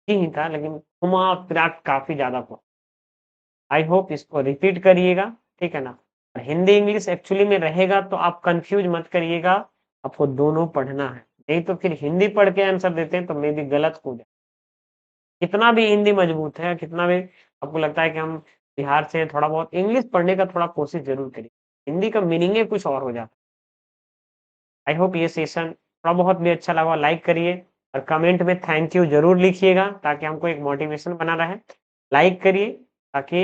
ही था, लेकिन घुमा फिरा काफी ज्यादा था। आई होप इसको रिपीट करिएगा, ठीक है ना। और हिंदी इंग्लिश एक्चुअली में रहेगा तो आप कंफ्यूज मत करिएगा, आपको दोनों पढ़ना है, नहीं तो फिर हिंदी पढ़ के आंसर देते हैं तो मे भी गलत हो जाए। कितना भी हिंदी मजबूत है, कितना भी आपको लगता है कि हम बिहार से, थोड़ा बहुत इंग्लिश पढ़ने का थोड़ा कोशिश जरूर करिए। हिंदी का मीनिंग ही कुछ और हो जाता है। आई होप ये सेशन थोड़ा बहुत भी अच्छा लगा, लाइक करिए और कमेंट में थैंक यू ज़रूर लिखिएगा ताकि हमको एक मोटिवेशन बना रहे। लाइक करिए ताकि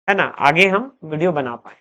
है ना आगे हम वीडियो बना पाएँ।